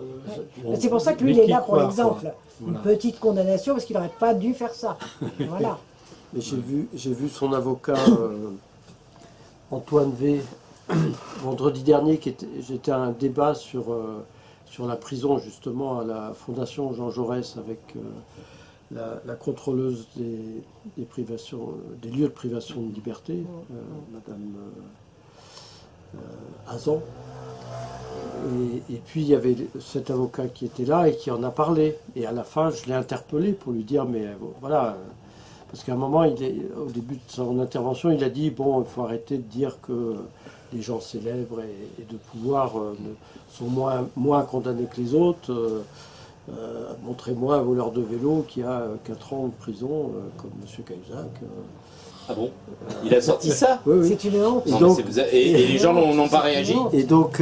C'est pour ça que lui, il est là pour l'exemple. Une petite condamnation, parce qu'il n'aurait pas dû faire ça. Voilà. J'ai vu son avocat, Antoine V, vendredi dernier, j'étais à un débat sur la prison, justement, à la Fondation Jean Jaurès, avec la contrôleuse des privations, des lieux de privation de liberté, Madame Azan. Et puis il y avait cet avocat qui était là et qui en a parlé. Et à la fin, je l'ai interpellé pour lui dire, mais voilà, parce qu'à un moment, au début de son intervention, il a dit, bon, il faut arrêter de dire que les gens célèbres et de pouvoir sont moins condamnés que les autres. Montrez-moi un voleur de vélo qui a 4 ans de prison, comme M. Cahuzac. Ah bon? Il a sorti ça? Oui. C'est une honte. Et les gens n'ont pas réagi? Et donc,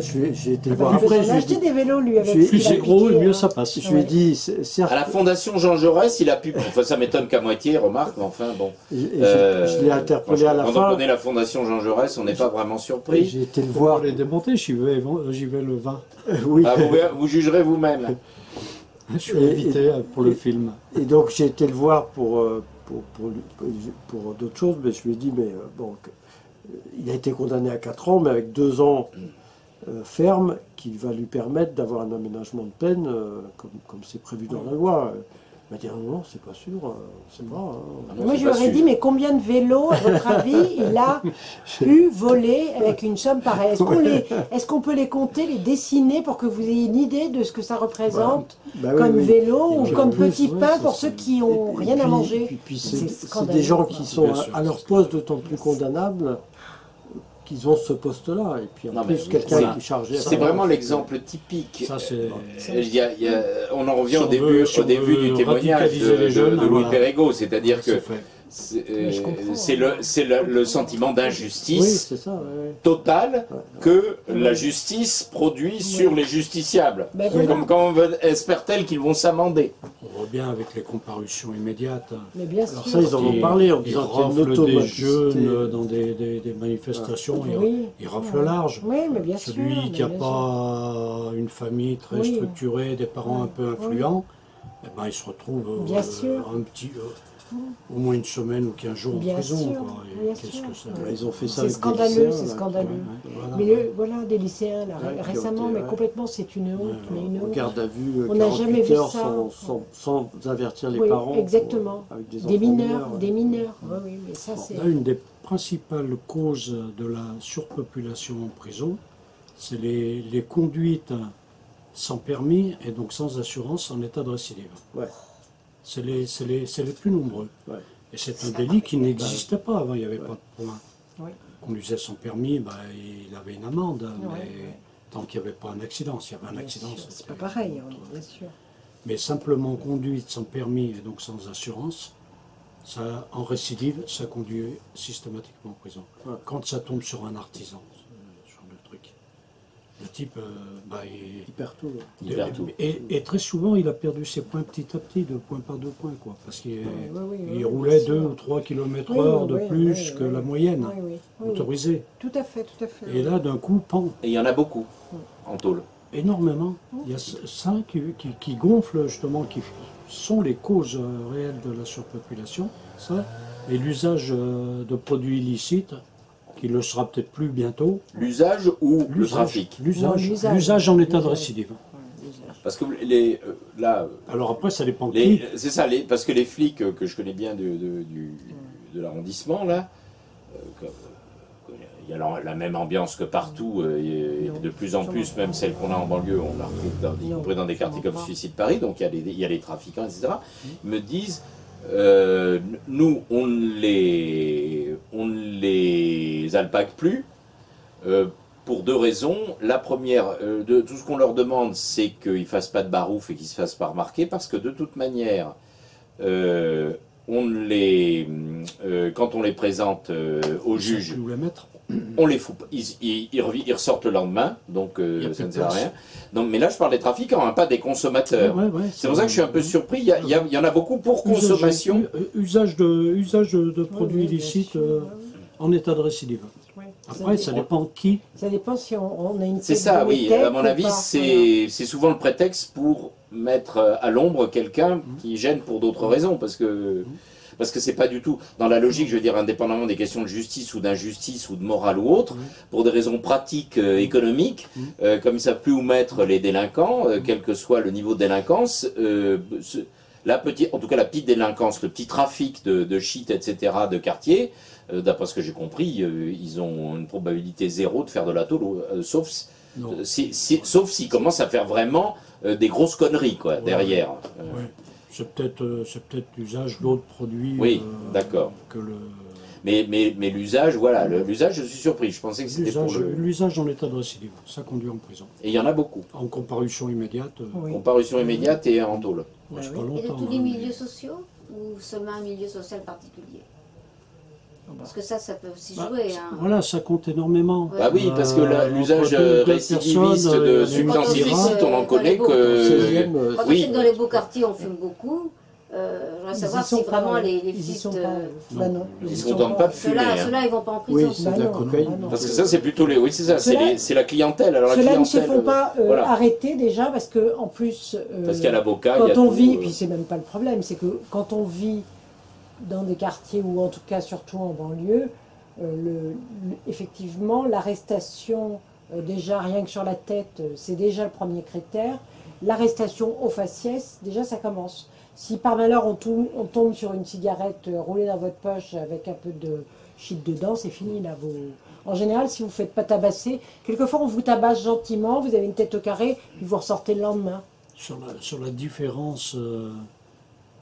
j'ai été voir après. Il a acheté des vélos, lui, avec Plus c'est gros, mieux ça passe. Je lui ai dit, certes. À la Fondation Jean Jaurès, il a pu. Enfin, ça m'étonne qu'à moitié, remarque, mais enfin, bon. Je l'ai interpellé à la fin. Quand on connaît la Fondation Jean Jaurès, on n'est pas vraiment surpris. J'ai été le voir. Pour les démonter, j'y vais le 20. Oui. Ah, vous jugerez vous-même. Je suis invité pour le film. Et donc, j'ai été le voir pour d'autres choses, mais je lui ai dit, mais bon, il a été condamné à 4 ans, mais avec 2 ans ferme, qui va lui permettre d'avoir un aménagement de peine, comme c'est prévu dans la loi. Il m'a dit, non, c'est pas sûr, c'est pas. Moi, je lui aurais dit, mais combien de vélos, à votre avis, il a pu voler avec une somme pareille? Est-ce qu'on peut les compter, les dessiner pour que vous ayez une idée de ce que ça représente comme vélo ou comme petit pain pour ceux qui n'ont rien à manger? Et puis c'est des gens qui sont à leur poste d'autant plus condamnables qu'ils ont ce poste-là. Et puis en plus, quelqu'un qui est chargé... C'est vraiment l'exemple typique. Ça, on en revient au début du témoignage de Louis Perregaux, c'est-à-dire que c'est le sentiment d'injustice totale que la justice produit sur les justiciables. Comme quand on espère-t-elle qu'ils vont s'amender. On voit bien avec les comparutions immédiates. Mais bien Alors sûr. ça, ils en ont parlé en disant qu'il y a une raflent des automaticité. jeunes dans des manifestations, Oui. ils raflent large. Oui, mais bien sûr. Celui qui n'a mais bien pas une famille très Oui. structurée, des parents un peu influents, eh ben, il se retrouve Bien sûr. au moins une semaine ou 15 jours Bien en prison. sûr, Quoi. Et bien qu'est-ce sûr. que ça Là, ils ont fait ça C'est avec des scandaleux, lycéens, c'est là, scandaleux. Voilà. Mais voilà, des lycéens, là, Ouais, qui ont récemment, été, mais ouais. complètement, c'est une honte. Mais une En honte. garde à vue, On n'a jamais 48 vu heures ça. sans avertir les Oui, parents. exactement. Avec des Des enfants mineurs, ouais. des mineurs. Oui, oui, mais ça, c'est. Là, une des principales causes de la surpopulation en prison, c'est les conduites sans permis et donc sans assurance en état de récidive. Ouais. C'est les plus nombreux. Ouais. Et c'est un délit qui n'existait pas avant, il n'y avait pas de point. Oui. Conduisait sans permis, il avait une amende, mais ouais. tant qu'il n'y avait pas un accident. S'il y avait un Bien accident, sûr, c'est c'était- pas pareil, oui, bien sûr. Mais simplement conduite sans permis et donc sans assurance, ça, en récidive, ça conduit systématiquement en prison. Ouais. Quand ça tombe sur un artisan, ce genre de truc. Le type, Il perd tout. là. Il perd tout. et très souvent, il a perdu ses points petit à petit, de point par deux points, quoi, parce qu'il il roulait bien sûr. 2 ou 3 km Oui, heure de oui, plus oui, que oui. la moyenne Oui, oui, oui. autorisée. Tout à fait, tout à fait. Et là, d'un coup, pan, Et il y en a beaucoup en tôle. énormément. Il y a ça qui gonfle, justement, qui sont les causes réelles de la surpopulation, ça, et l'usage de produits illicites, qui le sera peut-être plus bientôt. L'usage ou le trafic? Non, L'usage en état de l'usage. récidive. Parce que là, Alors après, ça dépend de qui. c'est ça, parce que les flics que je connais bien de l'arrondissement, là, il y a la même ambiance que partout, et de plus en plus, même celle qu'on a en banlieue, on la retrouve y compris dans des quartiers comme celui-ci de Paris, donc il y a les trafiquants, etc., me disent, nous, on ne les alpague plus, pour deux raisons. La première, de tout ce qu'on leur demande, c'est qu'ils ne fassent pas de barouf et qu'ils ne se fassent pas remarquer, parce que de toute manière, quand on les présente au juge, Nous la mettre. on les fout, ils ressortent le lendemain, donc ça ne sert à rien. Non, mais là, je parle des trafiquants, hein, pas des consommateurs. C'est pour ça que je suis un peu surpris. Il y en a beaucoup pour consommation. Usage de produits oui, bien illicites sûr, en état de récidive. Oui. Après, ça dépend qui. Ça dépend si on a une C'est tête ça, de oui. tête À mon ou avis, pas. c'est souvent le prétexte pour mettre à l'ombre quelqu'un qui gêne pour d'autres raisons, parce que c'est pas du tout dans la logique, je veux dire, indépendamment des questions de justice ou d'injustice ou de morale ou autre, pour des raisons pratiques, économiques, comme ils savent plus où mettre les délinquants, quel que soit le niveau de délinquance, en tout cas la petite délinquance, le petit trafic de shit, etc., de quartier, d'après ce que j'ai compris, ils ont une probabilité zéro de faire de la tôle, sauf s'ils commencent à faire vraiment des grosses conneries, quoi, derrière. Ouais. C'est peut-être l'usage d'autres produits. Oui, d'accord. Que le... Mais l'usage, voilà, l'usage, je suis surpris. Je pensais que c'était pour L'usage en état de récidive, ça conduit en prison. Et il y en a beaucoup. En comparution immédiate. Comparution immédiate et en tôle. C'est pas Et de longtemps. tous les milieux sociaux ou seulement un milieu social particulier? Parce que ça peut aussi jouer. Hein. Voilà, ça compte énormément. Bah oui, parce que l'usage entre deux récidiviste personnes, de il y a substances une illicites, différence. on en connaît Quand que... on sait Oui, que dans les beaux quartiers, on fume beaucoup. Je voudrais savoir si vraiment les Ils y flics... sont pas. Bah non. ils ne se contentent pas de fumer. Ceux-là, ils vont pas en prison. Oui, c'est de la non, cocaïne. bah non. Parce que ça, c'est plutôt les... Oui, c'est ça, Ceux-là- c'est la clientèle. Alors, la Ceux-là ne se clientèle, font pas voilà. arrêter déjà parce que en plus, Parce qu'il y a l'avocat, il y a quand on tout, vit, puis c'est même pas le problème, c'est que quand on vit dans des quartiers ou en tout cas surtout en banlieue, effectivement l'arrestation déjà rien que sur la tête, c'est déjà le premier critère. L'arrestation au faciès, déjà ça commence. Si par malheur on tombe sur une cigarette roulée dans votre poche avec un peu de shit dedans, c'est fini là. En général, si vous ne faites pas tabasser, quelquefois on vous tabasse gentiment, vous avez une tête au carré, puis vous ressortez le lendemain. Sur la différence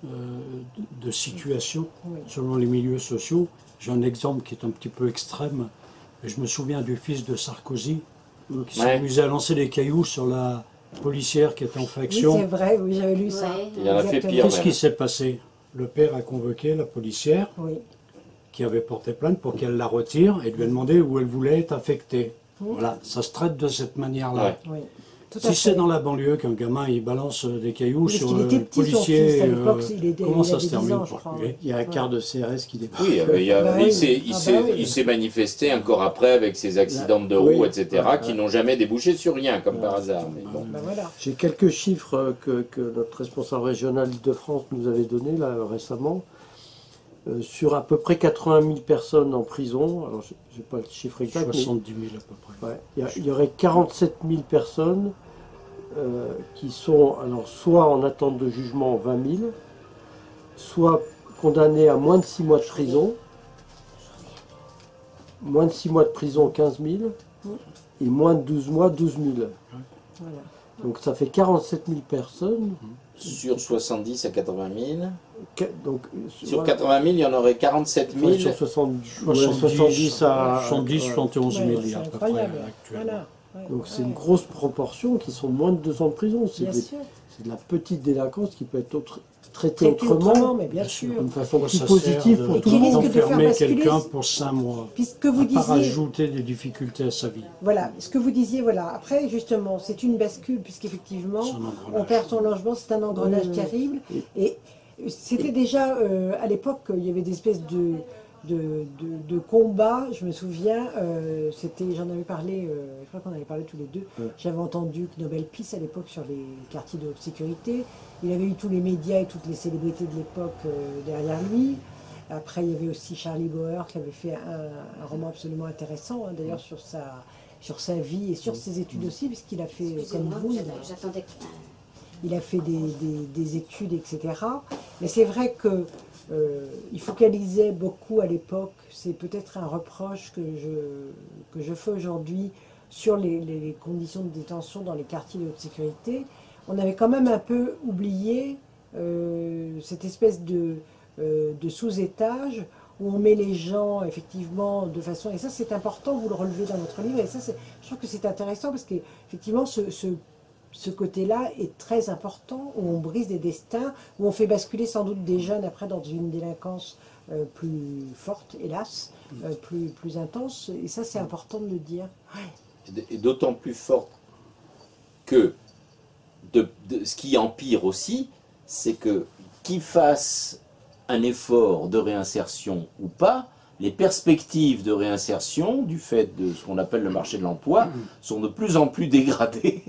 de situation Oui. selon les milieux sociaux, j'ai un exemple qui est un petit peu extrême. Mais je me souviens du fils de Sarkozy qui s'amusait à lancer des cailloux sur la policière qui était en Oui, faction. c'est vrai, oui, j'avais lu ça. Ouais. Il en a fait Exactement. pire. Qu'est-ce qui s'est passé? Le père a convoqué la policière Oui. qui avait porté plainte pour qu'elle la retire et lui a demandé où elle voulait être affectée. Voilà, ça se traite de cette manière-là. Ouais. Oui. Si c'est dans la banlieue qu'un gamin il balance des cailloux Parce sur qu'il le était petit, son policier, fils, à l'époque, comment ça avait se 10 termine ans, je pour crois. lui? Il y a un quart de CRS qui dépasse. Oui, Bah oui. il s'est manifesté encore après avec ses accidents de roue, etc., qui n'ont jamais débouché sur rien, comme par hasard. Mais bon. Ben voilà. J'ai quelques chiffres que notre responsable régional d'Île-de-France nous avait donnés là, récemment. Sur à peu près 80 000 personnes en prison, alors je n'ai pas le chiffre exact, 70 000 à peu près. ouais, il y aurait 47 000 personnes qui sont alors soit en attente de jugement 20 000, soit condamnées à moins de 6 mois de prison, moins de 6 mois de prison 15 000, et moins de 12 mois 12 000. Voilà. Donc ça fait 47 000 personnes. Sur 70 à 80 000. Donc, Sur voilà. 80 000, il y en aurait 47 000. Enfin, sur 70 à 71 000 Ouais, à c'est peu près incroyable. actuellement. Voilà. Ouais, Donc c'est ouais. une grosse proportion qui sont moins de 2 ans de prison. C'est Bien sûr. de la petite délinquance qui peut être traitée Traité autrement, mais bien sûr. d'une façon Pourquoi plus ça positive sert pour Et tout qui le monde. risque de faire d'enfermer basculer quelqu'un pour 5 mois, Puisque vous à part disiez, ajouter des difficultés à sa vie. voilà, ce que vous disiez, voilà. Après, justement, c'est une bascule, puisqu'effectivement, C'est un engrenage. on perd son logement, c'est un engrenage terrible. Et c'était déjà, à l'époque, il y avait des espèces de combats, je me souviens, j'en avais parlé, je crois qu'on avait parlé tous les deux, j'avais entendu que Nobel Peace à l'époque sur les quartiers de haute sécurité, il avait eu tous les médias et toutes les célébrités de l'époque derrière lui. Après, il y avait aussi Charlie Bauer qui avait fait un roman absolument intéressant, hein, d'ailleurs sur sa vie et sur ses études aussi, puisqu'il a fait, comme vous, J'attendais. il a fait des études, etc. Mais c'est vrai que il focalisait beaucoup à l'époque, c'est peut-être un reproche que je fais aujourd'hui sur les conditions de détention dans les quartiers de haute sécurité. On avait quand même un peu oublié cette espèce de sous-étage où on met les gens effectivement de façon... Et ça c'est important, vous le relevez dans votre livre, et ça je trouve que c'est intéressant parce qu'effectivement ce côté-là est très important, où on brise des destins, où on fait basculer sans doute des jeunes après dans une délinquance plus forte, hélas, plus intense, et ça c'est important de le dire. Et d'autant plus fort que ce qui empire aussi, c'est que qu'ils fassent un effort de réinsertion ou pas, les perspectives de réinsertion, du fait de ce qu'on appelle le marché de l'emploi, sont de plus en plus dégradées.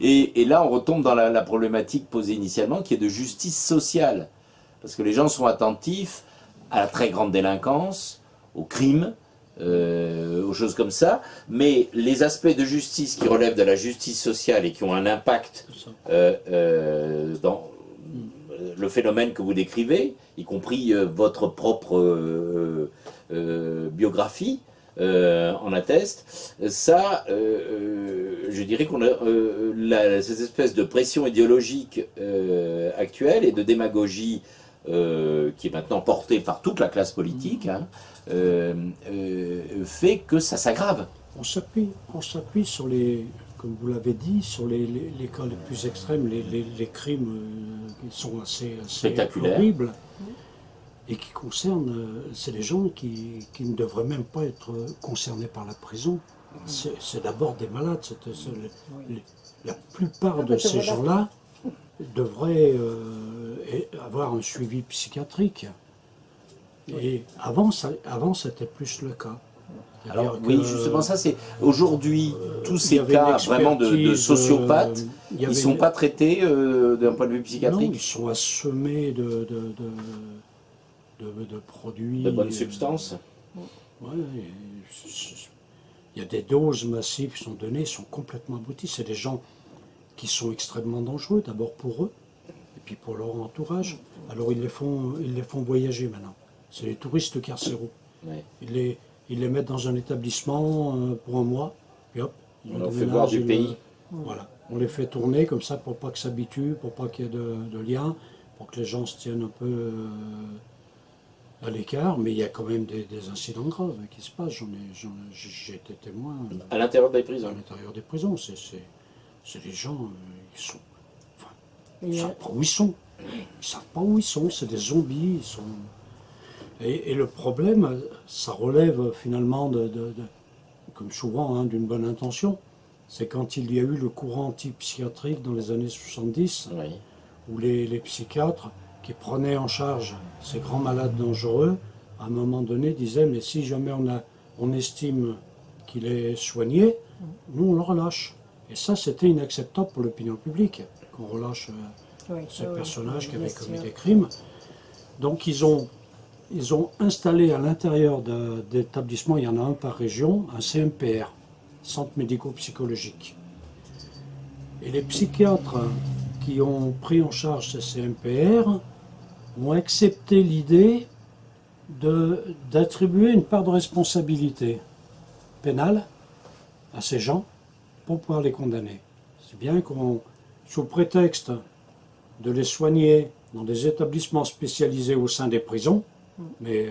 et là, on retombe dans la problématique posée initialement, qui est de justice sociale. Parce que les gens sont attentifs à la très grande délinquance, au crime, aux choses comme ça, mais les aspects de justice qui relèvent de la justice sociale et qui ont un impact dans le phénomène que vous décrivez, y compris votre propre biographie en atteste, ça, je dirais qu'on a cette espèce de pression idéologique actuelle et de démagogie qui est maintenant portée par toute la classe politique, hein, fait que ça s'aggrave. On s'appuie sur les, comme vous l'avez dit, sur les cas les plus extrêmes, les crimes qui sont assez spectaculaires, horribles, et qui concernent, c'est des gens qui ne devraient même pas être concernés par la prison. C'est d'abord des malades. La plupart de ces gens-là devraient avoir un suivi psychiatrique. Et avant c'était plus le cas. Alors oui, justement ça c'est aujourd'hui tous ces cas vraiment de sociopathes, ils ne sont pas traités d'un point de vue psychiatrique. Non, ils sont assommés de produits, de bonnes substances. Ouais, il y a des doses massives qui sont données, sont complètement abouties. C'est des gens qui sont extrêmement dangereux, d'abord pour eux, et puis pour leur entourage. Alors ils les font voyager maintenant. C'est les touristes carcéraux. Ouais. Ils les mettent dans un établissement pour un mois, puis hop, on leur fait voir du pays. Voilà. On les fait tourner comme ça pour pas qu'ils s'habituent, pour pas qu'il y ait de lien, pour que les gens se tiennent un peu à l'écart, mais il y a quand même des incidents graves qui se passent. J'ai été témoin. À l'intérieur des prisons. À l'intérieur des prisons, c'est les gens, ils sont, enfin, ils ne savent pas où ils sont. Ils savent pas où ils sont. C'est des zombies. Ils sont. Et le problème, ça relève finalement comme souvent, hein, d'une bonne intention. c'est quand il y a eu le courant antipsychiatrique dans les années 70, Oui. où les psychiatres qui prenaient en charge ces grands malades dangereux, à un moment donné, disaient, mais si jamais on estime qu'il est soigné, nous on le relâche. Et ça, c'était inacceptable pour l'opinion publique, qu'on relâche ces personnages qui avaient commis des crimes. Donc ils ont installé à l'intérieur d'établissements, il y en a un par région, un CMPR, Centre médico-psychologique. Et les psychiatres qui ont pris en charge ce CMPR ont accepté l'idée d'attribuer une part de responsabilité pénale à ces gens pour pouvoir les condamner. C'est bien qu'on, sous prétexte de les soigner dans des établissements spécialisés au sein des prisons, mais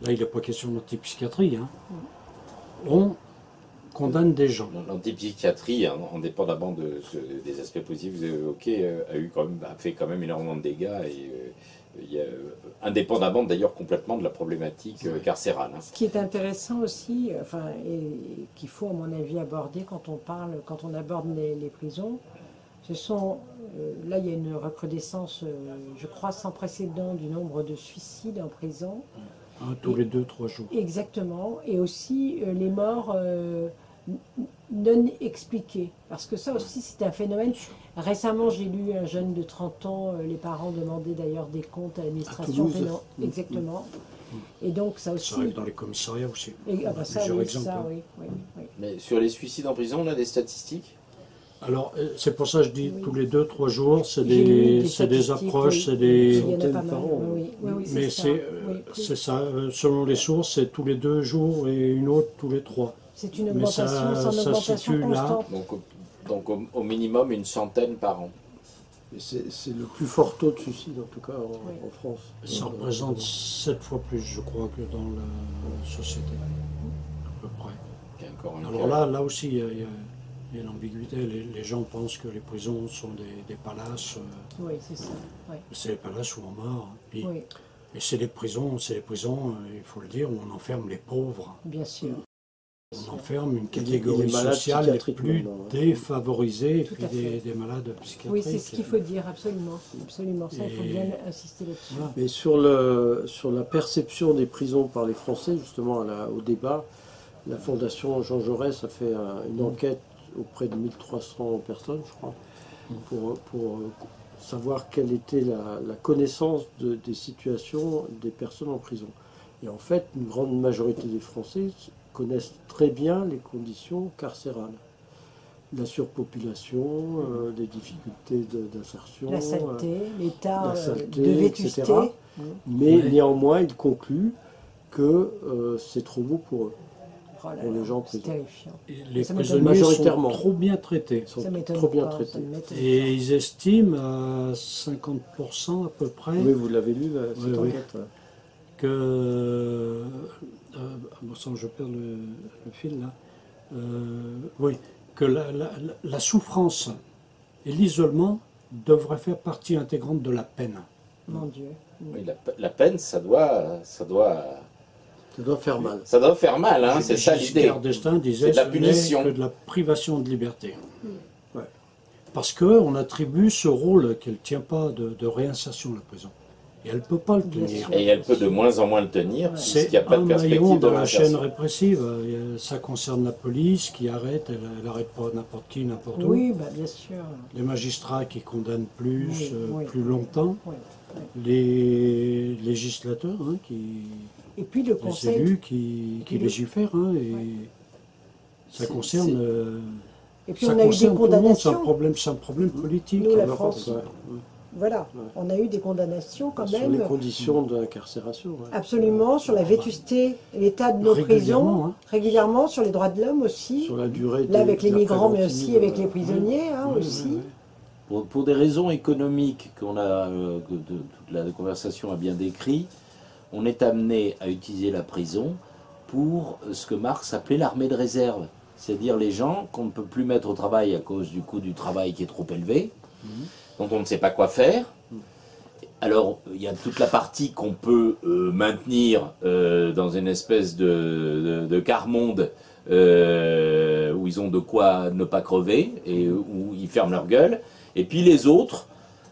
là il n'est pas question d'antipsychiatrie, hein, on condamne des gens. L'antipsychiatrie, hein, indépendamment des aspects positifs que vous avez évoqués, a fait quand même énormément de dégâts, et indépendamment d'ailleurs complètement de la problématique carcérale. Hein. Ce qui est intéressant aussi, et qu'il faut à mon avis aborder quand on aborde les prisons, ce sont, là il y a une recrudescence, je crois, sans précédent du nombre de suicides en prison. Tous les 2-3 jours. Exactement, et aussi les morts non expliquées, parce que ça aussi c'est un phénomène. Récemment j'ai lu un jeune de 30 ans, les parents demandaient d'ailleurs des comptes à l'administration pénale. Exactement. Et donc ça aussi... Ça arrive dans les commissariats aussi. Ça, oui, ça, oui. Mais sur les suicides en prison, on a des statistiques? Alors, c'est pour ça que je dis tous les 2-3 jours, c'est des approches, c'est des... Il y en a pas mal, mais c'est ça, selon les sources, c'est tous les 2 jours et une autre tous les 3. C'est une augmentation, c'est une augmentation constante. Donc au minimum une centaine par an. C'est le plus fort taux de suicide, en tout cas, en France. Ça représente 7 fois plus, je crois, que dans la société, à peu près. Alors là aussi, il y a une ambiguïté. Les gens pensent que les prisons sont des palaces. Oui, c'est ça. Oui. C'est des palaces où on meurt. Puis, et c'est des prisons, il faut le dire, où on enferme les pauvres. Bien sûr. On enferme une catégorie sociale les plus défavorisée, et puis des malades psychiatriques. Oui, c'est ce qu'il faut dire, absolument. Absolument, ça, il faut bien insister là-dessus. Mais sur la perception des prisons par les Français, justement, au débat, la Fondation Jean Jaurès a fait une enquête auprès de 1300 personnes, je crois, pour savoir quelle était la connaissance des situations des personnes en prison. Et en fait, une grande majorité des Français connaissent très bien les conditions carcérales. La surpopulation, les difficultés d'insertion, la saleté, l'état de vétusté. Etc. Mais néanmoins, ils concluent que c'est trop beau pour eux. Pour les gens en prison. C'est terrifiant. Les prisonniers sont trop bien traités. Et ils estiment à 50% à peu près. Oui, vous l'avez lu, cette enquête. Que je perds le fil là. Oui, que la souffrance et l'isolement devraient faire partie intégrante de la peine. Mon Dieu. Oui, la peine, ça doit faire mal. Ça doit faire mal, hein, c'est ça l'idée. Giscard d'Estaing disait de la punition. Que de la privation de liberté. Ouais. Parce qu'on attribue ce rôle qu'elle ne tient pas de réinsertion à la prison. Et elle ne peut pas le tenir. Et elle peut de moins en moins le tenir, puisqu'il n'y a pas de perspective maillon de dans la chaîne réinsertion. répressive. Ça concerne la police qui arrête, elle n'arrête pas n'importe qui, n'importe où. Oui, bien sûr. Les magistrats qui condamnent plus, plus longtemps. Oui. Les législateurs et puis le conseil, les élus qui légifèrent. Et ça concerne... Et puis on a eu des condamnations. C'est un problème politique. Nous, la France... Voilà, on a eu des condamnations quand même. Sur les conditions d'incarcération. Absolument, sur la vétusté, l'état de nos prisons, régulièrement, sur les droits de l'homme aussi. Sur la durée là, avec les migrants, mais aussi avec les prisonniers aussi. Pour des raisons économiques que toute la conversation a bien décrit, on est amené à utiliser la prison pour ce que Marx appelait l'armée de réserve. C'est-à-dire les gens qu'on ne peut plus mettre au travail à cause du coût du travail qui est trop élevé, dont on ne sait pas quoi faire. Alors, il y a toute la partie qu'on peut maintenir dans une espèce de quart-monde où où ils ont de quoi ne pas crever et où ils ferment leur gueule. Et puis les autres,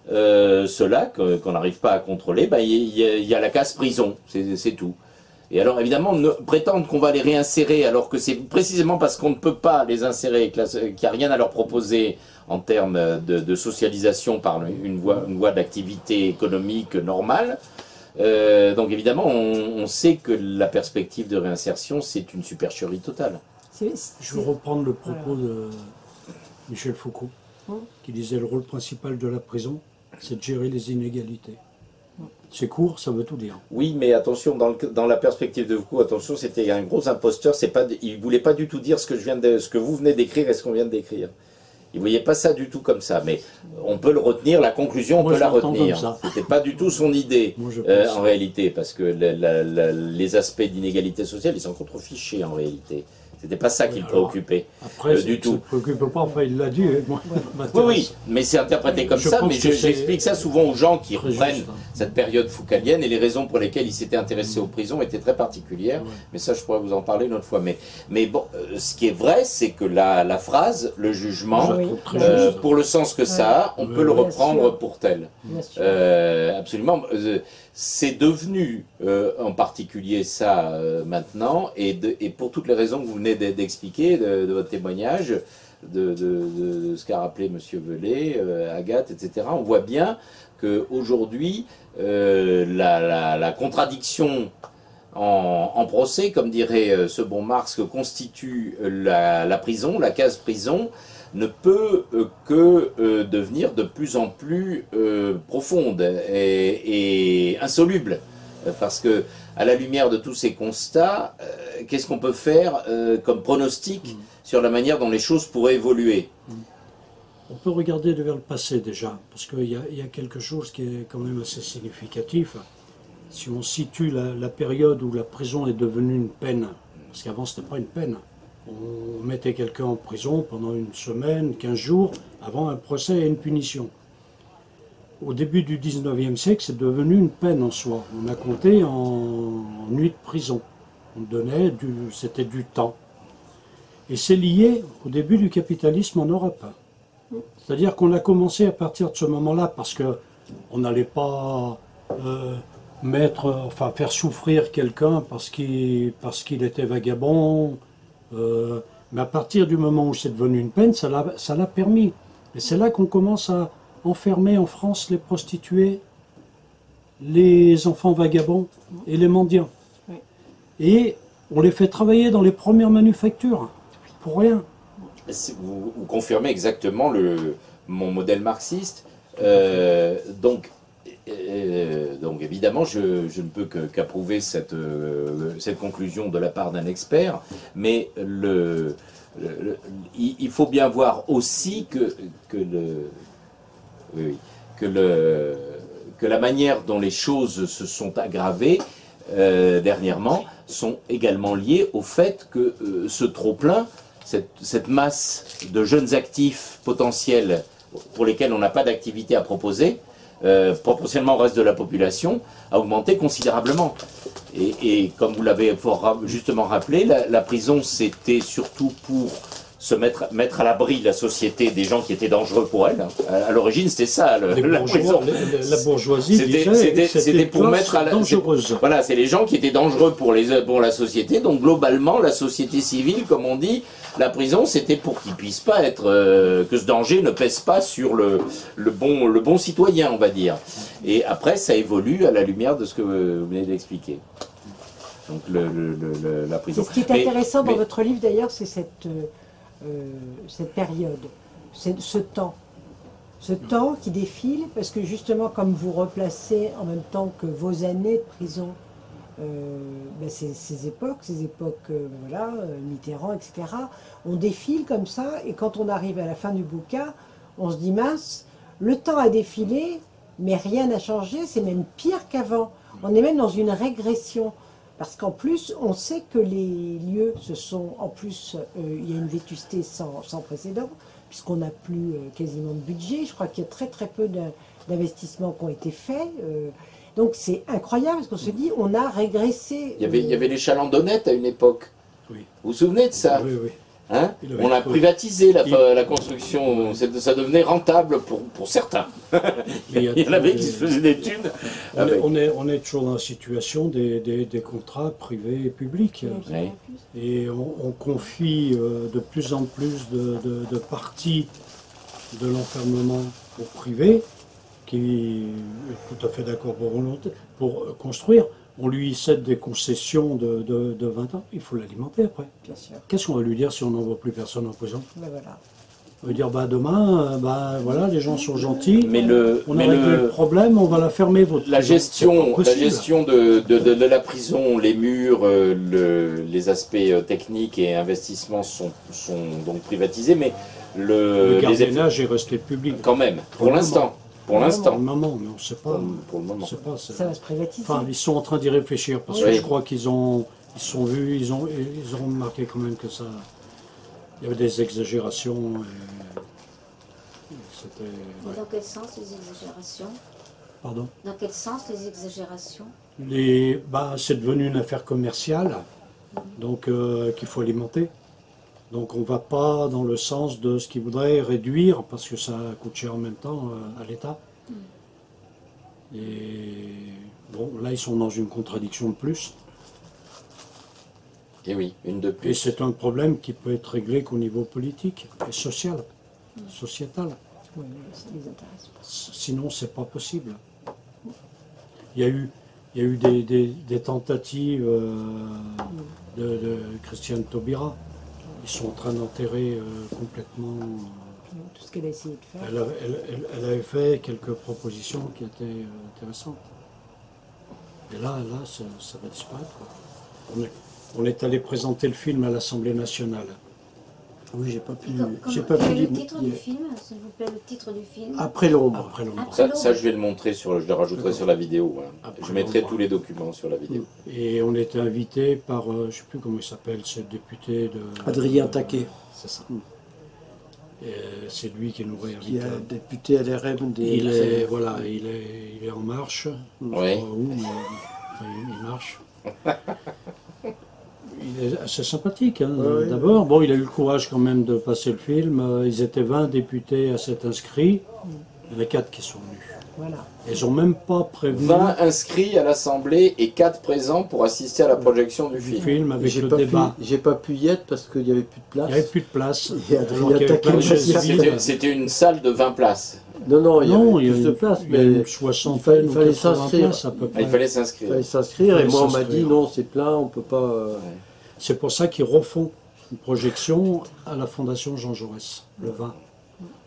ceux-là qu'on n'arrive pas à contrôler, il y a la case prison, c'est tout. Et alors évidemment, prétendre qu'on va les réinsérer alors que c'est précisément parce qu'on ne peut pas les insérer, qu'il n'y a rien à leur proposer en termes de socialisation par une voie d'activité économique normale. Donc évidemment, on sait que la perspective de réinsertion, c'est une supercherie totale. Je veux reprendre le propos de Michel Foucault, qui disait le rôle principal de la prison, c'est de gérer les inégalités. C'est court, ça veut tout dire. Oui, mais attention, dans la perspective de Foucault, attention, c'était un gros imposteur. Il ne voulait pas du tout dire ce que vous venez d'écrire et ce qu'on vient de décrire. Il ne voyait pas ça du tout comme ça, mais on peut le retenir, la conclusion, on peut la retenir. Ce n'était pas du tout son idée, en réalité, parce que les aspects d'inégalité sociale, ils sont contrefichés en réalité. C'était pas ça qui le préoccupait du tout. Ça ne préoccupe pas, enfin il l'a dit. Moi, oui, mais c'est interprété comme ça, mais j'explique ça souvent aux gens qui reprennent cette période foucalienne, et les raisons pour lesquelles ils s'étaient intéressés aux prisons étaient très particulières, mais ça je pourrais vous en parler une autre fois. Mais bon, ce qui est vrai, c'est que la phrase, le jugement, pour le sens que ça a, on peut le reprendre pour tel. Absolument. C'est devenu en particulier ça maintenant, et pour toutes les raisons que vous venez d'expliquer de votre témoignage, de ce qu'a rappelé M. Velay, Agathe, etc., on voit bien qu'aujourd'hui, la contradiction en procès, comme dirait ce bon Marx, que constitue la prison, la case prison, ne peut que devenir de plus en plus profonde et insoluble. Parce que, à la lumière de tous ces constats, qu'est-ce qu'on peut faire comme pronostic sur la manière dont les choses pourraient évoluer? On peut regarder vers le passé déjà, parce qu'il y a quelque chose qui est quand même assez significatif. Si on situe la période où la prison est devenue une peine, parce qu'avant c'était pas une peine, on mettait quelqu'un en prison pendant une semaine, 15 jours, avant un procès et une punition. Au début du 19e siècle, c'est devenu une peine en soi. On a compté en nuit de prison. On donnait c'était du temps. Et c'est lié au début du capitalisme en Europe. C'est-à-dire qu'on a commencé à partir de ce moment-là, parce qu'on n'allait pas faire souffrir quelqu'un parce qu'il était vagabond. Mais à partir du moment où c'est devenu une peine, ça l'a permis. Et c'est là qu'on commence à enfermer en France les prostituées, les enfants vagabonds et les mendiants. Oui. Et on les fait travailler dans les premières manufactures, pour rien. Vous confirmez exactement mon modèle marxiste. Donc évidemment, je ne peux qu'approuver cette conclusion de la part d'un expert, mais il faut bien voir aussi que la manière dont les choses se sont aggravées dernièrement sont également liées au fait que ce trop-plein, cette masse de jeunes actifs potentiels pour lesquels on n'a pas d'activité à proposer, proportionnellement au reste de la population, a augmenté considérablement. Et comme vous l'avez fort justement rappelé, la prison c'était surtout pour se mettre à l'abri de la société des gens qui étaient dangereux pour elle. À l'origine, c'était ça. La bourgeoisie c'était pour mettre à dangereuse. Voilà, c'est les gens qui étaient dangereux pour la société. Donc globalement, la société civile, comme on dit, la prison, c'était pour qu'ils puissent pas être que ce danger ne pèse pas sur le bon citoyen, on va dire. Et après, ça évolue à la lumière de ce que vous venez d'expliquer. Donc la prison. Ce qui est intéressant dans votre livre, d'ailleurs, c'est cette période, ce temps qui défile, parce que justement, comme vous replacez en même temps que vos années de prison, ces époques, voilà, Mitterrand, etc., on défile comme ça, et quand on arrive à la fin du bouquin, on se dit mince, le temps a défilé, mais rien n'a changé, c'est même pire qu'avant. On est même dans une régression. Parce qu'en plus, on sait que les lieux, en plus, il y a une vétusté sans précédent, puisqu'on n'a plus quasiment de budget. Je crois qu'il y a très très peu d'investissements qui ont été faits. Donc c'est incroyable, parce qu'on se dit, on a régressé. Il y avait les chalandonnettes à une époque. Oui. Vous vous souvenez de ça? Oui, oui. Hein, on a privatisé la construction, ça devenait rentable pour certains. Il y en avait qui se faisaient des thunes. On est toujours dans la situation des contrats privés et publics. Oui. Et on confie de plus en plus de parties de l'enfermement au privé, qui est tout à fait d'accord pour construire. On lui cède des concessions de 20 ans, il faut l'alimenter après. Bien sûr. Qu'est-ce qu'on va lui dire si on n'envoie plus personne en prison? Ben voilà. On va dire, demain, voilà, les gens sont gentils, on a réglé le problème, on va la fermer, votre la prison. gestion de la prison, les murs, les aspects techniques et investissements sont donc privatisés, mais le gardiennage est resté public. Quand même, pour l'instant. Pour l'instant. Pour le moment, mais on ne sait pas. Pour le moment. Ça va se privatiser. Enfin, ils sont en train d'y réfléchir, parce que je crois qu'ils sont vus, ils ont remarqué quand même que ça... Il y avait des exagérations. Mais dans quel sens les exagérations? Pardon? Dans quel sens les exagérations? C'est devenu une affaire commerciale, donc qu'il faut alimenter. Donc on ne va pas dans le sens de ce qu'ils voudraient réduire, parce que ça coûte cher en même temps à l'État. Et bon, là ils sont dans une contradiction de plus. Et oui, une de plus. Et c'est un problème qui peut être réglé qu'au niveau politique et social, sociétal. Oui, ça les intéresse pas. Sinon, c'est pas possible. Il y a eu des tentatives de Christiane Taubira. Ils sont en train d'enterrer complètement... Tout ce qu'elle a essayé de faire. Elle avait fait quelques propositions qui étaient intéressantes. Et là ça va disparaître. On est allé présenter le film à l'Assemblée nationale. Oui, j'ai pas pu. Quel est le titre du film, s'il vous plaît, le titre du film? Après l'ombre. Ça, je vais le montrer je le rajouterai sur la vidéo. Hein. Je mettrai tous les documents sur la vidéo. Et on était invité par, je ne sais plus comment il s'appelle, ce député de... Adrien Taquet. C'est ça. C'est lui qui nous réinvite. Qui est député LRM des... Il est en marche. Oui. Il marche. Il est assez sympathique, hein, d'abord. Bon, il a eu le courage quand même de passer le film. Ils étaient 20 députés à s'être inscrits. Il y en a 4 qui sont venus. Voilà. Ils n'ont même pas prévenu... 20 inscrits à l'Assemblée et 4 présents pour assister à la projection du film. Avec le débat. J'ai pas pu y être parce qu'il n'y avait plus de place. Il n'y avait plus de place. C'était une salle de 20 places. Non, il y avait plus de place, mais il fallait s'inscrire. Il fallait s'inscrire. Il fallait s'inscrire, et moi on m'a dit non, c'est plein, on ne peut pas... C'est pour ça qu'ils refont une projection à la Fondation Jean Jaurès, le 20.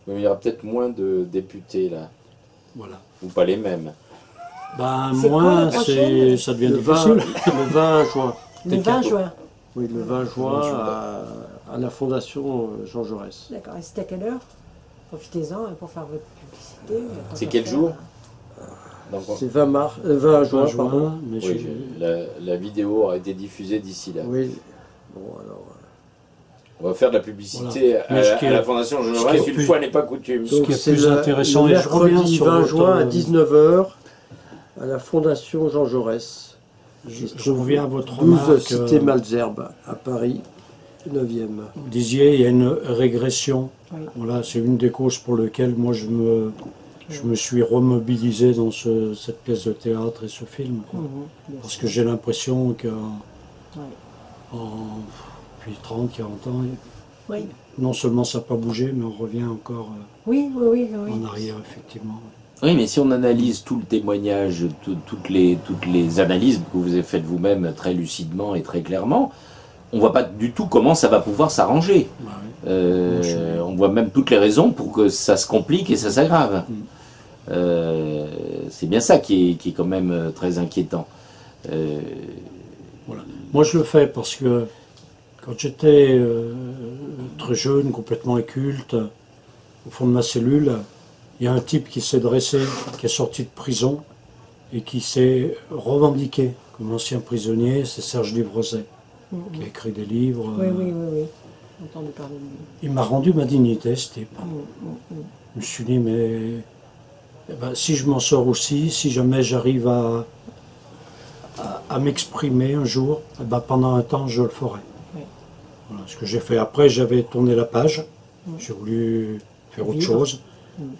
Mais il y aura peut-être moins de députés là. Voilà. Ou pas les mêmes. Moins, ça devient difficile. Le 20 juin. Le 20 juin. Oui, le 20 juin à la Fondation Jean Jaurès. D'accord, et c'était à quelle heure? Profitez-en pour faire votre publicité. C'est quel jour? C'est 20 juin, pardon. Mais oui, la vidéo aura été diffusée d'ici là. Oui. Bon, alors... On va faire de la publicité à la Fondation Jean Jaurès, une fois n'est pas coutume. Ce qui est plus intéressant, le mercredi 20 juin à 19h à la Fondation Jean Jaurès. Je reviens à votre remarque. 12 cité Malesherbes à Paris, 9e. Vous disiez, il y a une régression. Oui. Voilà, c'est une des causes pour lesquelles moi je me suis remobilisé dans cette pièce de théâtre et ce film. Parce que j'ai l'impression que depuis 30, 40 ans, non seulement ça n'a pas bougé, mais on revient encore en arrière, effectivement. Oui, mais si on analyse tout le témoignage, toutes les analyses que vous avez faites vous-même très lucidement et très clairement, on ne voit pas du tout comment ça va pouvoir s'arranger. On voit même toutes les raisons pour que ça se complique et ça s'aggrave. C'est bien ça qui est quand même très inquiétant. Voilà. Moi je le fais parce que quand j'étais très jeune, complètement inculte, au fond de ma cellule, il y a un type qui s'est dressé, qui est sorti de prison et qui s'est revendiqué comme ancien prisonnier, c'est Serge Dubrozet, qui a écrit des livres. Oui. Entendu parler de lui. Il m'a rendu ma dignité, ce type. Je me suis dit, mais si je m'en sors aussi, si jamais j'arrive à m'exprimer un jour, pendant un temps, je le ferai. Voilà ce que j'ai fait. Après, j'avais tourné la page. J'ai voulu faire autre chose,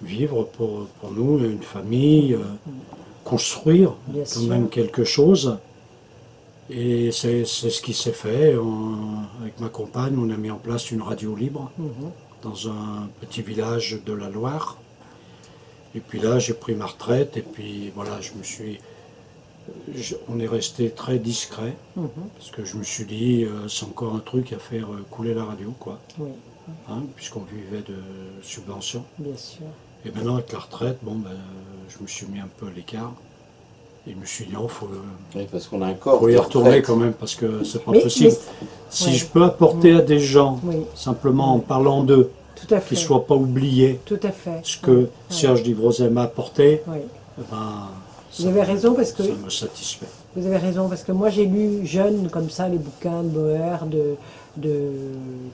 vivre pour nous, une famille, construire quand même quelque chose. Et c'est ce qui s'est fait. Avec ma compagne, on a mis en place une radio libre dans un petit village de la Loire. Et puis là, j'ai pris ma retraite et puis voilà, on est resté très discret parce que je me suis dit, c'est encore un truc à faire couler la radio, quoi. Oui. Hein, puisqu'on vivait de subventions. Bien sûr. Et maintenant, avec la retraite, bon, je me suis mis un peu à l'écart. Et je me suis dit, non, parce qu'on a un corps faut y de retourner retraite. quand même, parce que c'est pas possible. Si je peux apporter à des gens, simplement en parlant d'eux, qu'ils ne soient pas oubliés, ce que Serge Divroset m'a apporté, vous avez raison, parce que ça me satisfait. Vous avez raison, parce que moi j'ai lu jeune comme ça les bouquins de Boer, de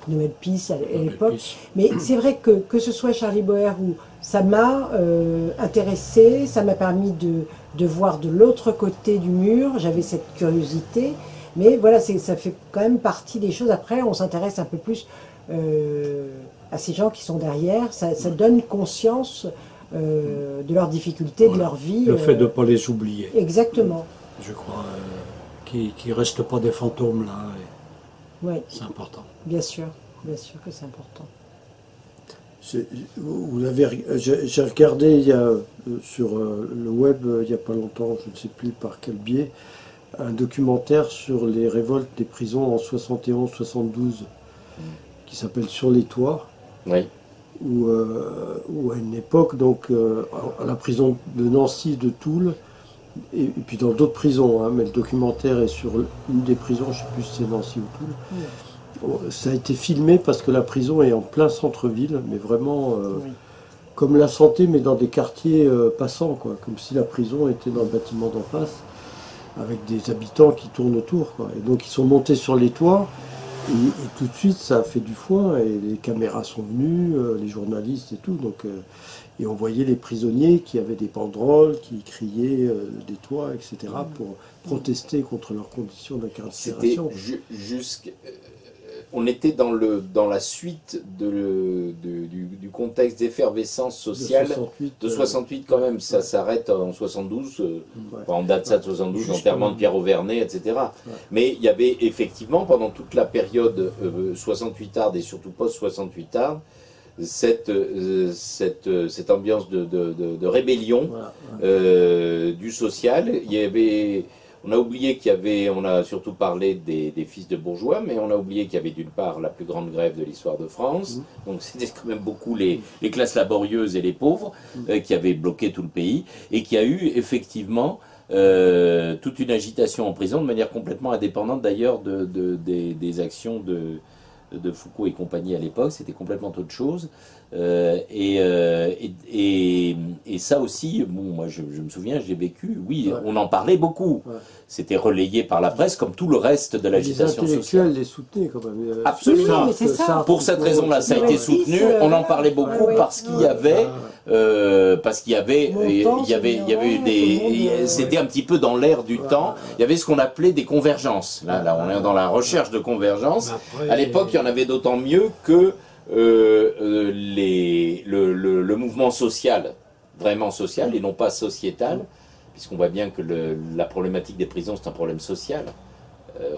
Noël Pisse à l'époque. Mais c'est vrai que ce soit Charlie Boer ou ça m'a intéressé, ça m'a permis de voir de l'autre côté du mur, j'avais cette curiosité. Mais voilà, ça fait quand même partie des choses. Après, on s'intéresse un peu plus à ces gens qui sont derrière, ça donne conscience de leurs difficultés, de leur vie. Le fait de ne pas les oublier. Exactement. Je crois qu'ils ne restent pas des fantômes là. Oui. C'est important. Bien sûr que c'est important. J'ai regardé sur le web il n'y a pas longtemps, je ne sais plus par quel biais, un documentaire sur les révoltes des prisons en 71-72 qui s'appelle Sur les toits. Oui. Où à une époque, donc, à la prison de Nancy, de Toul, et puis dans d'autres prisons, hein, mais le documentaire est sur une des prisons, je ne sais plus si c'est Nancy ou Toul. Ça a été filmé parce que la prison est en plein centre-ville, mais vraiment comme la santé, mais dans des quartiers passants, quoi, comme si la prison était dans le bâtiment d'en face, avec des habitants qui tournent autour, quoi. Et donc ils sont montés sur les toits. Et tout de suite, ça a fait du foin, et les caméras sont venues, les journalistes et tout. Donc, et on voyait les prisonniers qui avaient des banderoles, qui criaient des toits, etc., pour protester contre leurs conditions d'incarcération. On était dans la suite du contexte d'effervescence sociale de 68 quand même. Ça s'arrête en 72, en date ça de 72, l'enterrement de Pierre Auvernay, etc. Ouais. Mais il y avait effectivement, pendant toute la période 68arde et surtout post-68arde, cette ambiance de rébellion du social. Il y avait... On a oublié qu'il y avait, on a surtout parlé des fils de bourgeois, mais on a oublié qu'il y avait d'une part la plus grande grève de l'histoire de France, donc c'était quand même beaucoup les classes laborieuses et les pauvres qui avaient bloqué tout le pays, et qu'il y a eu effectivement toute une agitation en prison de manière complètement indépendante d'ailleurs des actions de Foucault et compagnie à l'époque, c'était complètement autre chose. Et ça aussi, bon, moi je me souviens, j'ai vécu, oui, on en parlait beaucoup. C'était relayé par la presse comme tout le reste de l'agitation sociale. Les intellectuels les soutenaient quand même. Absolument. Pour cette raison-là, ça a été soutenu. On en parlait beaucoup parce qu'il y avait, c'était un petit peu dans l'air du temps. Il y avait ce qu'on appelait des convergences. Là, on est dans la recherche de convergence. À l'époque, il y en avait d'autant mieux que le mouvement social, vraiment social et non pas sociétal, puisqu'on voit bien que la problématique des prisons c'est un problème social,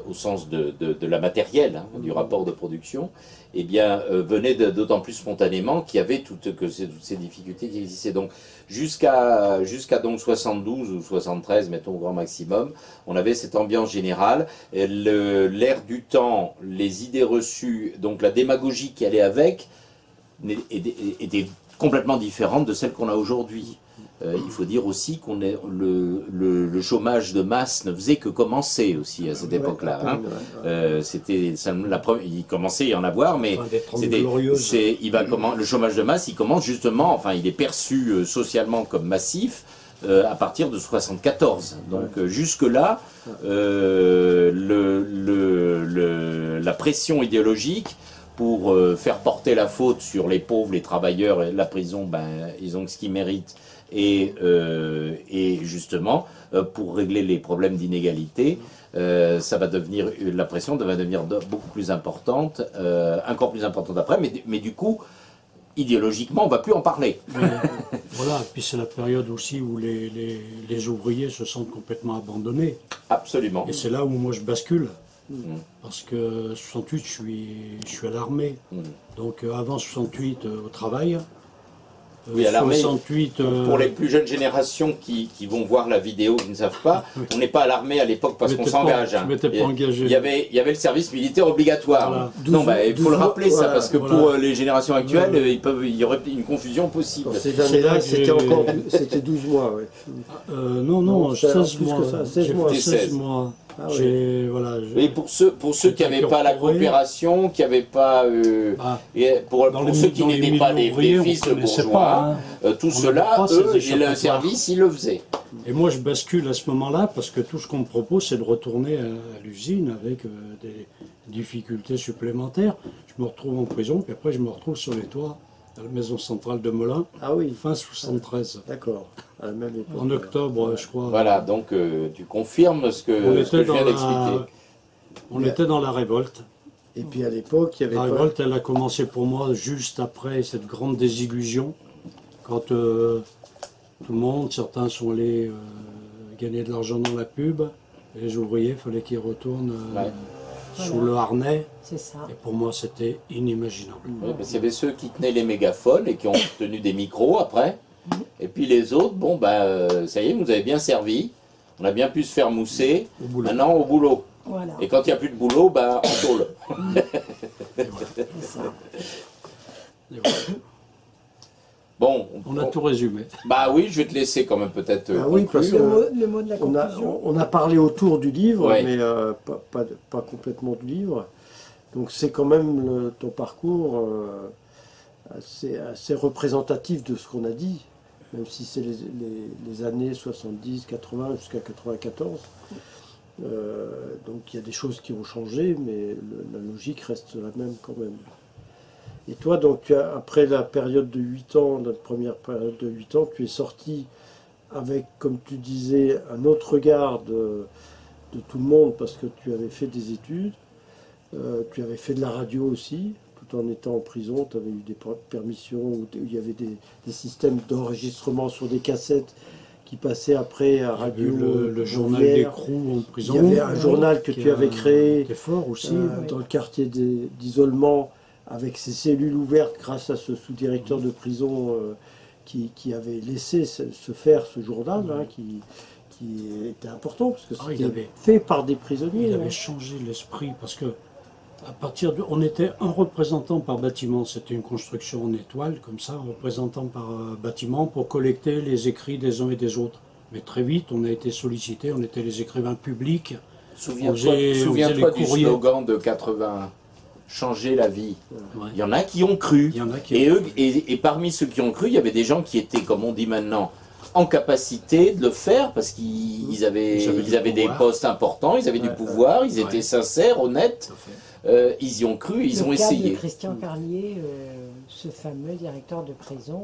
au sens de la matérielle, hein, du rapport de production, eh bien venait d'autant plus spontanément qu'il y avait toutes ces difficultés qui existaient. Donc jusqu'à donc 72 ou 73, mettons au grand maximum, on avait cette ambiance générale, l'air du temps, les idées reçues, donc la démagogie qui allait avec, était complètement différente de celle qu'on a aujourd'hui. Il faut dire aussi qu'on est le chômage de masse ne faisait que commencer aussi à cette époque-là. Hein. Il commençait à y en avoir, mais le chômage de masse, il commence justement, enfin, il est perçu socialement comme massif à partir de 74. Donc jusque-là, la pression idéologique pour faire porter la faute sur les pauvres, les travailleurs et la prison, ben, ils ont ce qu'ils méritent. et justement, pour régler les problèmes d'inégalité, ça va devenir, la pression va devenir beaucoup plus importante, encore plus importante après, mais du coup, idéologiquement, on ne va plus en parler. Voilà, puis c'est la période aussi où les ouvriers se sentent complètement abandonnés. Absolument. Et c'est là où moi je bascule. Parce que 68, je suis à l'armée. Donc avant 68, au travail. Oui, à l'armée, 68, pour les plus jeunes générations qui vont voir la vidéo, qui ne savent pas, on n'est pas à l'armée à l'époque parce qu'on s'engage. Je m'étais pas engagé. Il y avait le service militaire obligatoire. Voilà. Non, il faut le rappeler ça, parce que voilà. Pour les générations actuelles, il y aurait une confusion possible. Ces années-là, c'était 12 mois. Ouais. Non, 16 mois. 16 mois. 16 mois. Ah, oui. Et pour ceux qui n'avaient pas la coopération, qui n'avaient pas... pour ceux qui n'étaient pas des fils de bourgeois, tout cela, eux, le service, ils le faisaient. Et moi, je bascule à ce moment-là, parce que tout ce qu'on me propose, c'est de retourner à l'usine avec des difficultés supplémentaires. Je me retrouve en prison, puis après, je me retrouve sur les toits, à la maison centrale de Melun, fin 73. D'accord, à la même époque. En octobre, je crois. Voilà, donc tu confirmes ce que je viens d'expliquer. On était dans la révolte. Et puis à l'époque, il y avait la révolte, elle a commencé pour moi juste après cette grande désillusion, quand tout le monde, certains sont allés gagner de l'argent dans la pub, et les ouvriers, il fallait qu'ils retournent sous le harnais. C'est ça. Et pour moi, c'était inimaginable. Oui, parce qu'il y avait ceux qui tenaient les mégaphones et qui ont tenu des micros après. Et puis les autres, ça y est, vous avez bien servi. On a bien pu se faire mousser. Maintenant, au boulot. Voilà. Et quand il n'y a plus de boulot, en tôle. Bon, on a tout résumé. Bah oui, je vais te laisser quand même peut-être parce que le mot de la conclusion. On a parlé autour du livre, ouais. Mais pas complètement du livre. Donc c'est quand même ton parcours assez représentatif de ce qu'on a dit, même si c'est les années 70, 80 jusqu'à 94. Donc il y a des choses qui ont changé, mais la logique reste la même quand même. Et toi, donc, après la période de 8 ans, notre première période de 8 ans, tu es sorti avec, comme tu disais, un autre regard de tout le monde, parce que tu avais fait des études, tu avais fait de la radio aussi, tout en étant en prison, tu avais eu des permissions, où il y avait des systèmes d'enregistrement sur des cassettes qui passaient après à radio. Le journal d'écrou en prison. Il y avait un journal que tu avais créé fort aussi, dans le quartier d'isolement, avec ses cellules ouvertes grâce à ce sous-directeur de prison qui avait laissé se faire ce journal, qui était important, parce que c'était fait par des prisonniers. Il avait changé l'esprit, parce que on était un représentant par bâtiment, c'était une construction en étoile, comme ça, un représentant par bâtiment, pour collecter les écrits des uns et des autres. Mais très vite, on a été sollicités, on était les écrivains publics. Souviens-toi du slogan de 80. Changer la vie. Ouais. Il y en a qui ont cru. Et parmi ceux qui ont cru, il y avait des gens qui étaient, comme on dit maintenant, en capacité de le faire parce qu'ils avaient des postes importants, ils avaient du pouvoir, ils étaient sincères, honnêtes. Ils y ont cru, ils ont essayé. Le cas de Christian Carlier, ce fameux directeur de prison,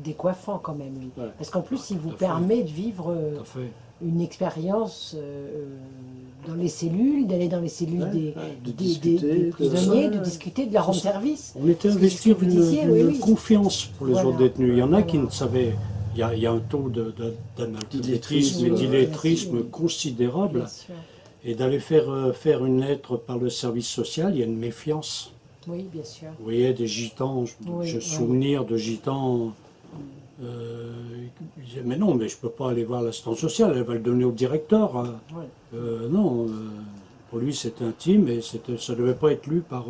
décoiffant quand même, lui. Ouais. Parce qu'en plus, il vous permet de vivre une expérience dans les cellules, d'aller dans les cellules des prisonniers, de discuter, de leur rendre service. On était investi d'une confiance pour les autres détenus. Il y en a qui ne savaient. Il y a un taux d'analphabétisme et d'illettrisme considérable. Et d'aller faire une lettre par le service social, il y a une méfiance. Oui, bien sûr. Vous voyez, des gitans, j'ai souvenir de gitans. Il disait, mais non, mais je ne peux pas aller voir l'assistante sociale, elle va le donner au directeur. Non, pour lui c'était intime et ça ne devait pas être lu par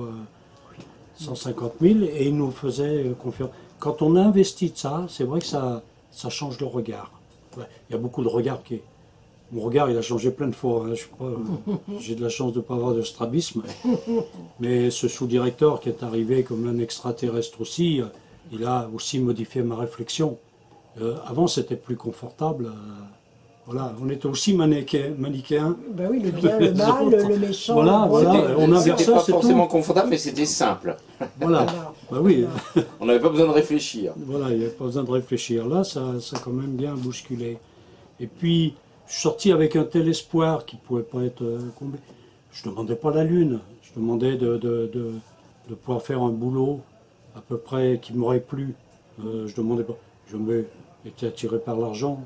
150 000 et il nous faisait confiance. Quand on a investi de ça, c'est vrai que ça change le regard. Il y a beaucoup de regards qui... Mon regard, il a changé plein de fois. Hein, je crois. J'ai de la chance de ne pas avoir de strabisme. Mais ce sous-directeur qui est arrivé comme un extraterrestre aussi, il a aussi modifié ma réflexion. Avant, c'était plus confortable. Voilà, on était aussi manichéens. Ben oui, le bien, le mal, le méchant. Voilà, voilà, on inversait, c'était pas c'est forcément tout. confortable, mais c'était simple. Voilà, bah oui. On n'avait pas besoin de réfléchir. Voilà, il n'y avait pas besoin de réfléchir. Là, ça a quand même bien bousculé. Et puis, je suis sorti avec un tel espoir qui ne pouvait pas être comblé. Je ne demandais pas la lune, je demandais de pouvoir faire un boulot à peu près qui m'aurait plu. Je demandais pas. Je m'étais attiré par l'argent,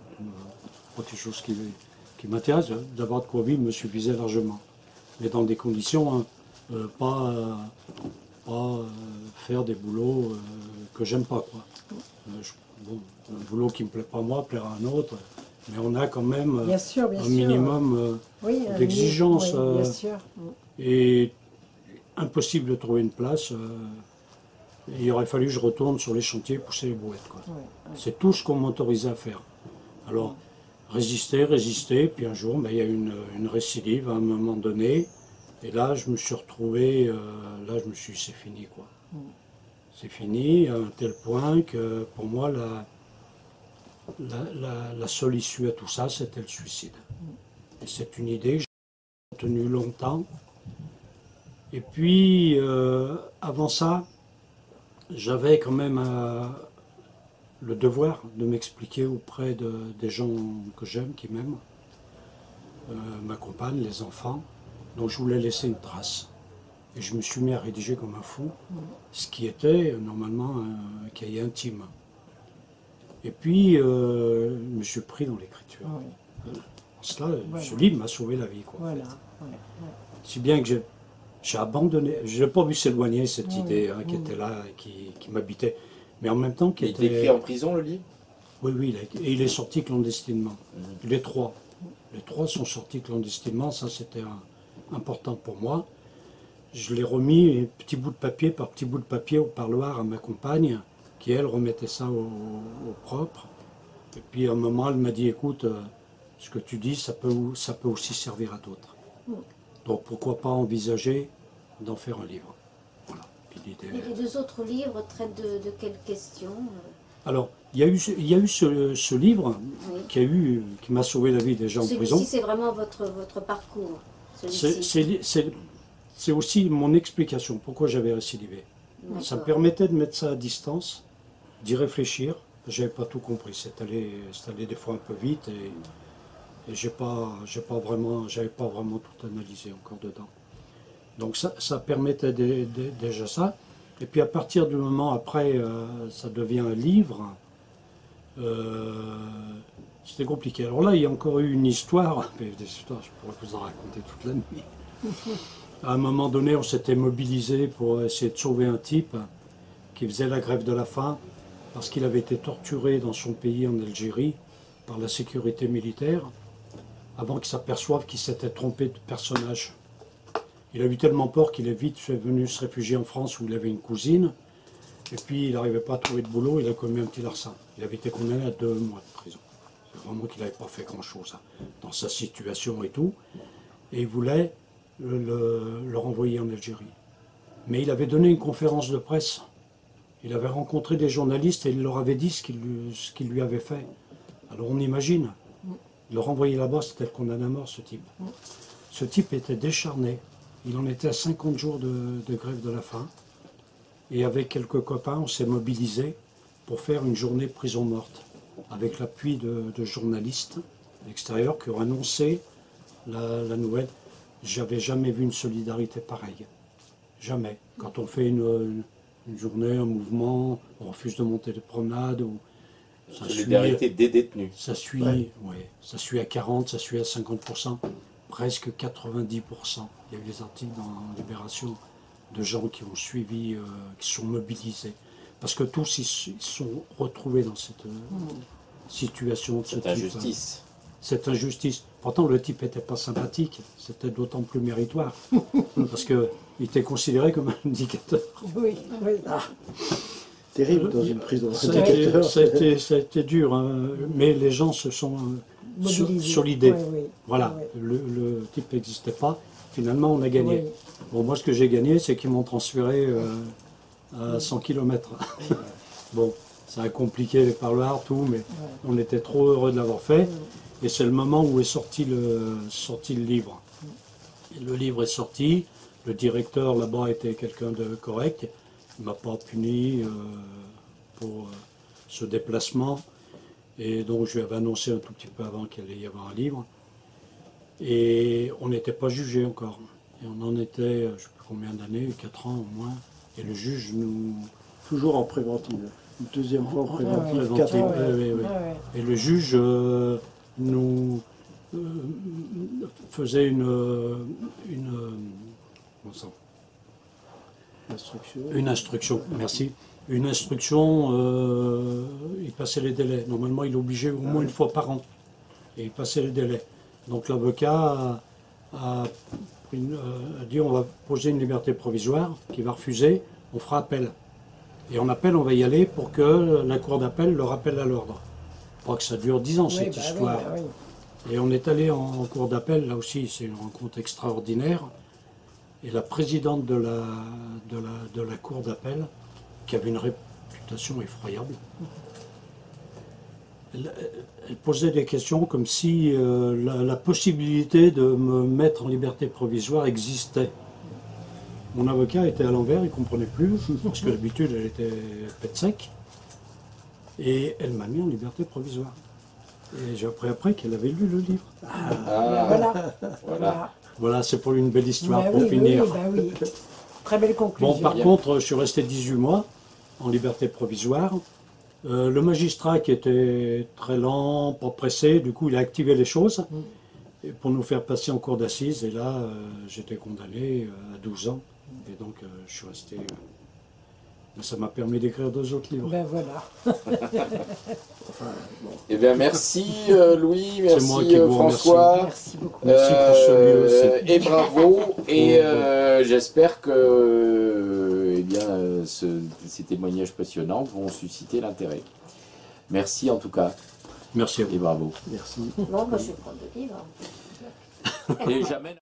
pas quelque chose qui m'intéresse. D'avoir de quoi vivre me suffisait largement. Mais dans des conditions, hein, pas faire des boulots que j'aime pas, quoi. Bon, un boulot qui me plaît pas moi, plaira à un autre. Mais on a quand même bien sûr, un minimum oui, d'exigence. Oui, bien sûr. Et impossible de trouver une place. Il aurait fallu que je retourne sur les chantiers pousser les brouettes. C'est tout ce qu'on m'autorisait à faire. Alors, résister, puis un jour, il y a une récidive à un moment donné. Et là, je me suis retrouvé, là, je me suis dit, c'est fini, quoi. C'est fini, à un tel point que, pour moi, la seule issue à tout ça, c'était le suicide. Et c'est une idée que j'ai tenue longtemps. Et puis, avant ça, j'avais quand même le devoir de m'expliquer auprès des gens que j'aime, qui m'aiment, ma compagne, les enfants. Donc je voulais laisser une trace. Et je me suis mis à rédiger comme un fou, ce qui était normalement un cahier intime. Et puis, je me suis pris dans l'écriture. Cela, ce livre m'a sauvé la vie, quoi. Si bien que j'ai abandonné, je n'ai pas vu s'éloigner cette idée qui était là, qui m'habitait. Mais en même temps, qui était... Il était écrit en prison, le livre? Oui, et il est sorti clandestinement. Les trois sont sortis clandestinement, ça c'était important pour moi. Je l'ai remis petit bout de papier par petit bout de papier au parloir à ma compagne, qui elle remettait ça au propre. Et puis à un moment, elle m'a dit, écoute, ce que tu dis, ça peut aussi servir à d'autres. Donc pourquoi pas envisager d'en faire un livre. Voilà. Puis et les deux autres livres traitent de quelles questions? Alors, il y a eu ce livre qui m'a sauvé la vie déjà en prison. Celui-ci, c'est vraiment votre parcours. C'est aussi mon explication, pourquoi j'avais récidivé. Ça me permettait de mettre ça à distance, d'y réfléchir. Je n'avais pas tout compris, c'est allé des fois un peu vite et j'avais pas vraiment tout analysé encore dedans. Donc ça permettait déjà ça. Et puis à partir du moment après, ça devient un livre. C'était compliqué. Alors là, il y a encore eu une histoire, mais des histoires, je pourrais vous en raconter toute la nuit. À un moment donné, on s'était mobilisé pour essayer de sauver un type qui faisait la grève de la faim parce qu'il avait été torturé dans son pays en Algérie par la sécurité militaire avant qu'il s'aperçoive qu'il s'était trompé de personnage. Il a eu tellement peur qu'il est vite venu se réfugier en France où il avait une cousine. Et puis il n'arrivait pas à trouver de boulot, il a commis un petit larcin. Il avait été condamné à 2 mois de prison. C'est vraiment qu'il n'avait pas fait grand-chose dans sa situation et tout. Et il voulait le renvoyer en Algérie. Mais il avait donné une conférence de presse. Il avait rencontré des journalistes et il leur avait dit ce qu'il lui avait fait. Alors on imagine, le renvoyer là-bas, c'était le condamné à mort, ce type. Ce type était décharné. Il en était à 50 jours de grève de la faim. Et avec quelques copains, on s'est mobilisés pour faire une journée prison morte, avec l'appui de journalistes extérieurs qui ont annoncé la nouvelle. J'avais jamais vu une solidarité pareille. Jamais. Quand on fait une journée, un mouvement, on refuse de monter de promenade. Solidarité des détenus. Ça suit à 40, ça suit à 50%, presque 90%. Il y a eu des articles dans Libération de gens qui ont suivi, qui sont mobilisés. Parce que tous ils sont retrouvés dans cette situation de ce type. Cette injustice. Cette injustice. Pourtant, le type n'était pas sympathique, c'était d'autant plus méritoire. Parce qu'il était considéré comme un indicateur. Oui, oui. Terrible dans une prison. Ça a été dur, hein, mais les gens se sont sur l'idée. Voilà, le type n'existait pas. Finalement, on a gagné. Oui. Bon, moi, ce que j'ai gagné, c'est qu'ils m'ont transféré à 100 km. Bon, ça a compliqué les parloirs, tout, mais on était trop heureux de l'avoir fait. Et c'est le moment où est sorti le livre. Et le livre est sorti, le directeur là-bas était quelqu'un de correct, il ne m'a pas puni pour ce déplacement. Et donc je lui avais annoncé un tout petit peu avant qu'il allait y avoir un livre. Et on n'était pas jugé encore. Et on en était, je ne sais plus combien d'années, 4 ans au moins. Et le juge nous... Toujours en préventive. Une deuxième fois en préventive. Et le juge nous faisait une instruction, merci. Une instruction, il passait les délais. Normalement, il obligeait au moins une fois par an. Et il passait les délais. Donc l'avocat a dit on va poser une liberté provisoire qui va refuser, on fera appel. Et en appel, on va y aller pour que la cour d'appel le rappelle à l'ordre. Je crois que ça dure 10 ans cette histoire. Et on est allé en cour d'appel, là aussi c'est une rencontre extraordinaire. Et la présidente de la cour d'appel, qui avait une réputation effroyable, elle posait des questions comme si la possibilité de me mettre en liberté provisoire existait. Mon avocat était à l'envers, il ne comprenait plus, parce que d'habitude elle était pète sec. Et elle m'a mis en liberté provisoire. Et j'ai appris après qu'elle avait lu le livre. Voilà, c'est pour une belle histoire, pour finir. Oui. Très belle conclusion. Bon, par contre, je suis resté 18 mois en liberté provisoire. Le magistrat qui était très lent, pas pressé, du coup il a activé les choses pour nous faire passer en cour d'assises. Et là, j'étais condamné à 12 ans. Et donc, je suis resté... mais ça m'a permis d'écrire 2 autres livres. Ben voilà. Eh bien, merci Louis, merci François. Merci beaucoup. Merci pour ce lieu. Et bravo. Et j'espère que ces témoignages passionnants vont susciter l'intérêt. Merci en tout cas. Merci à vous. Et bravo. Merci. Bon, moi je vais prendre le livre. Et jamais...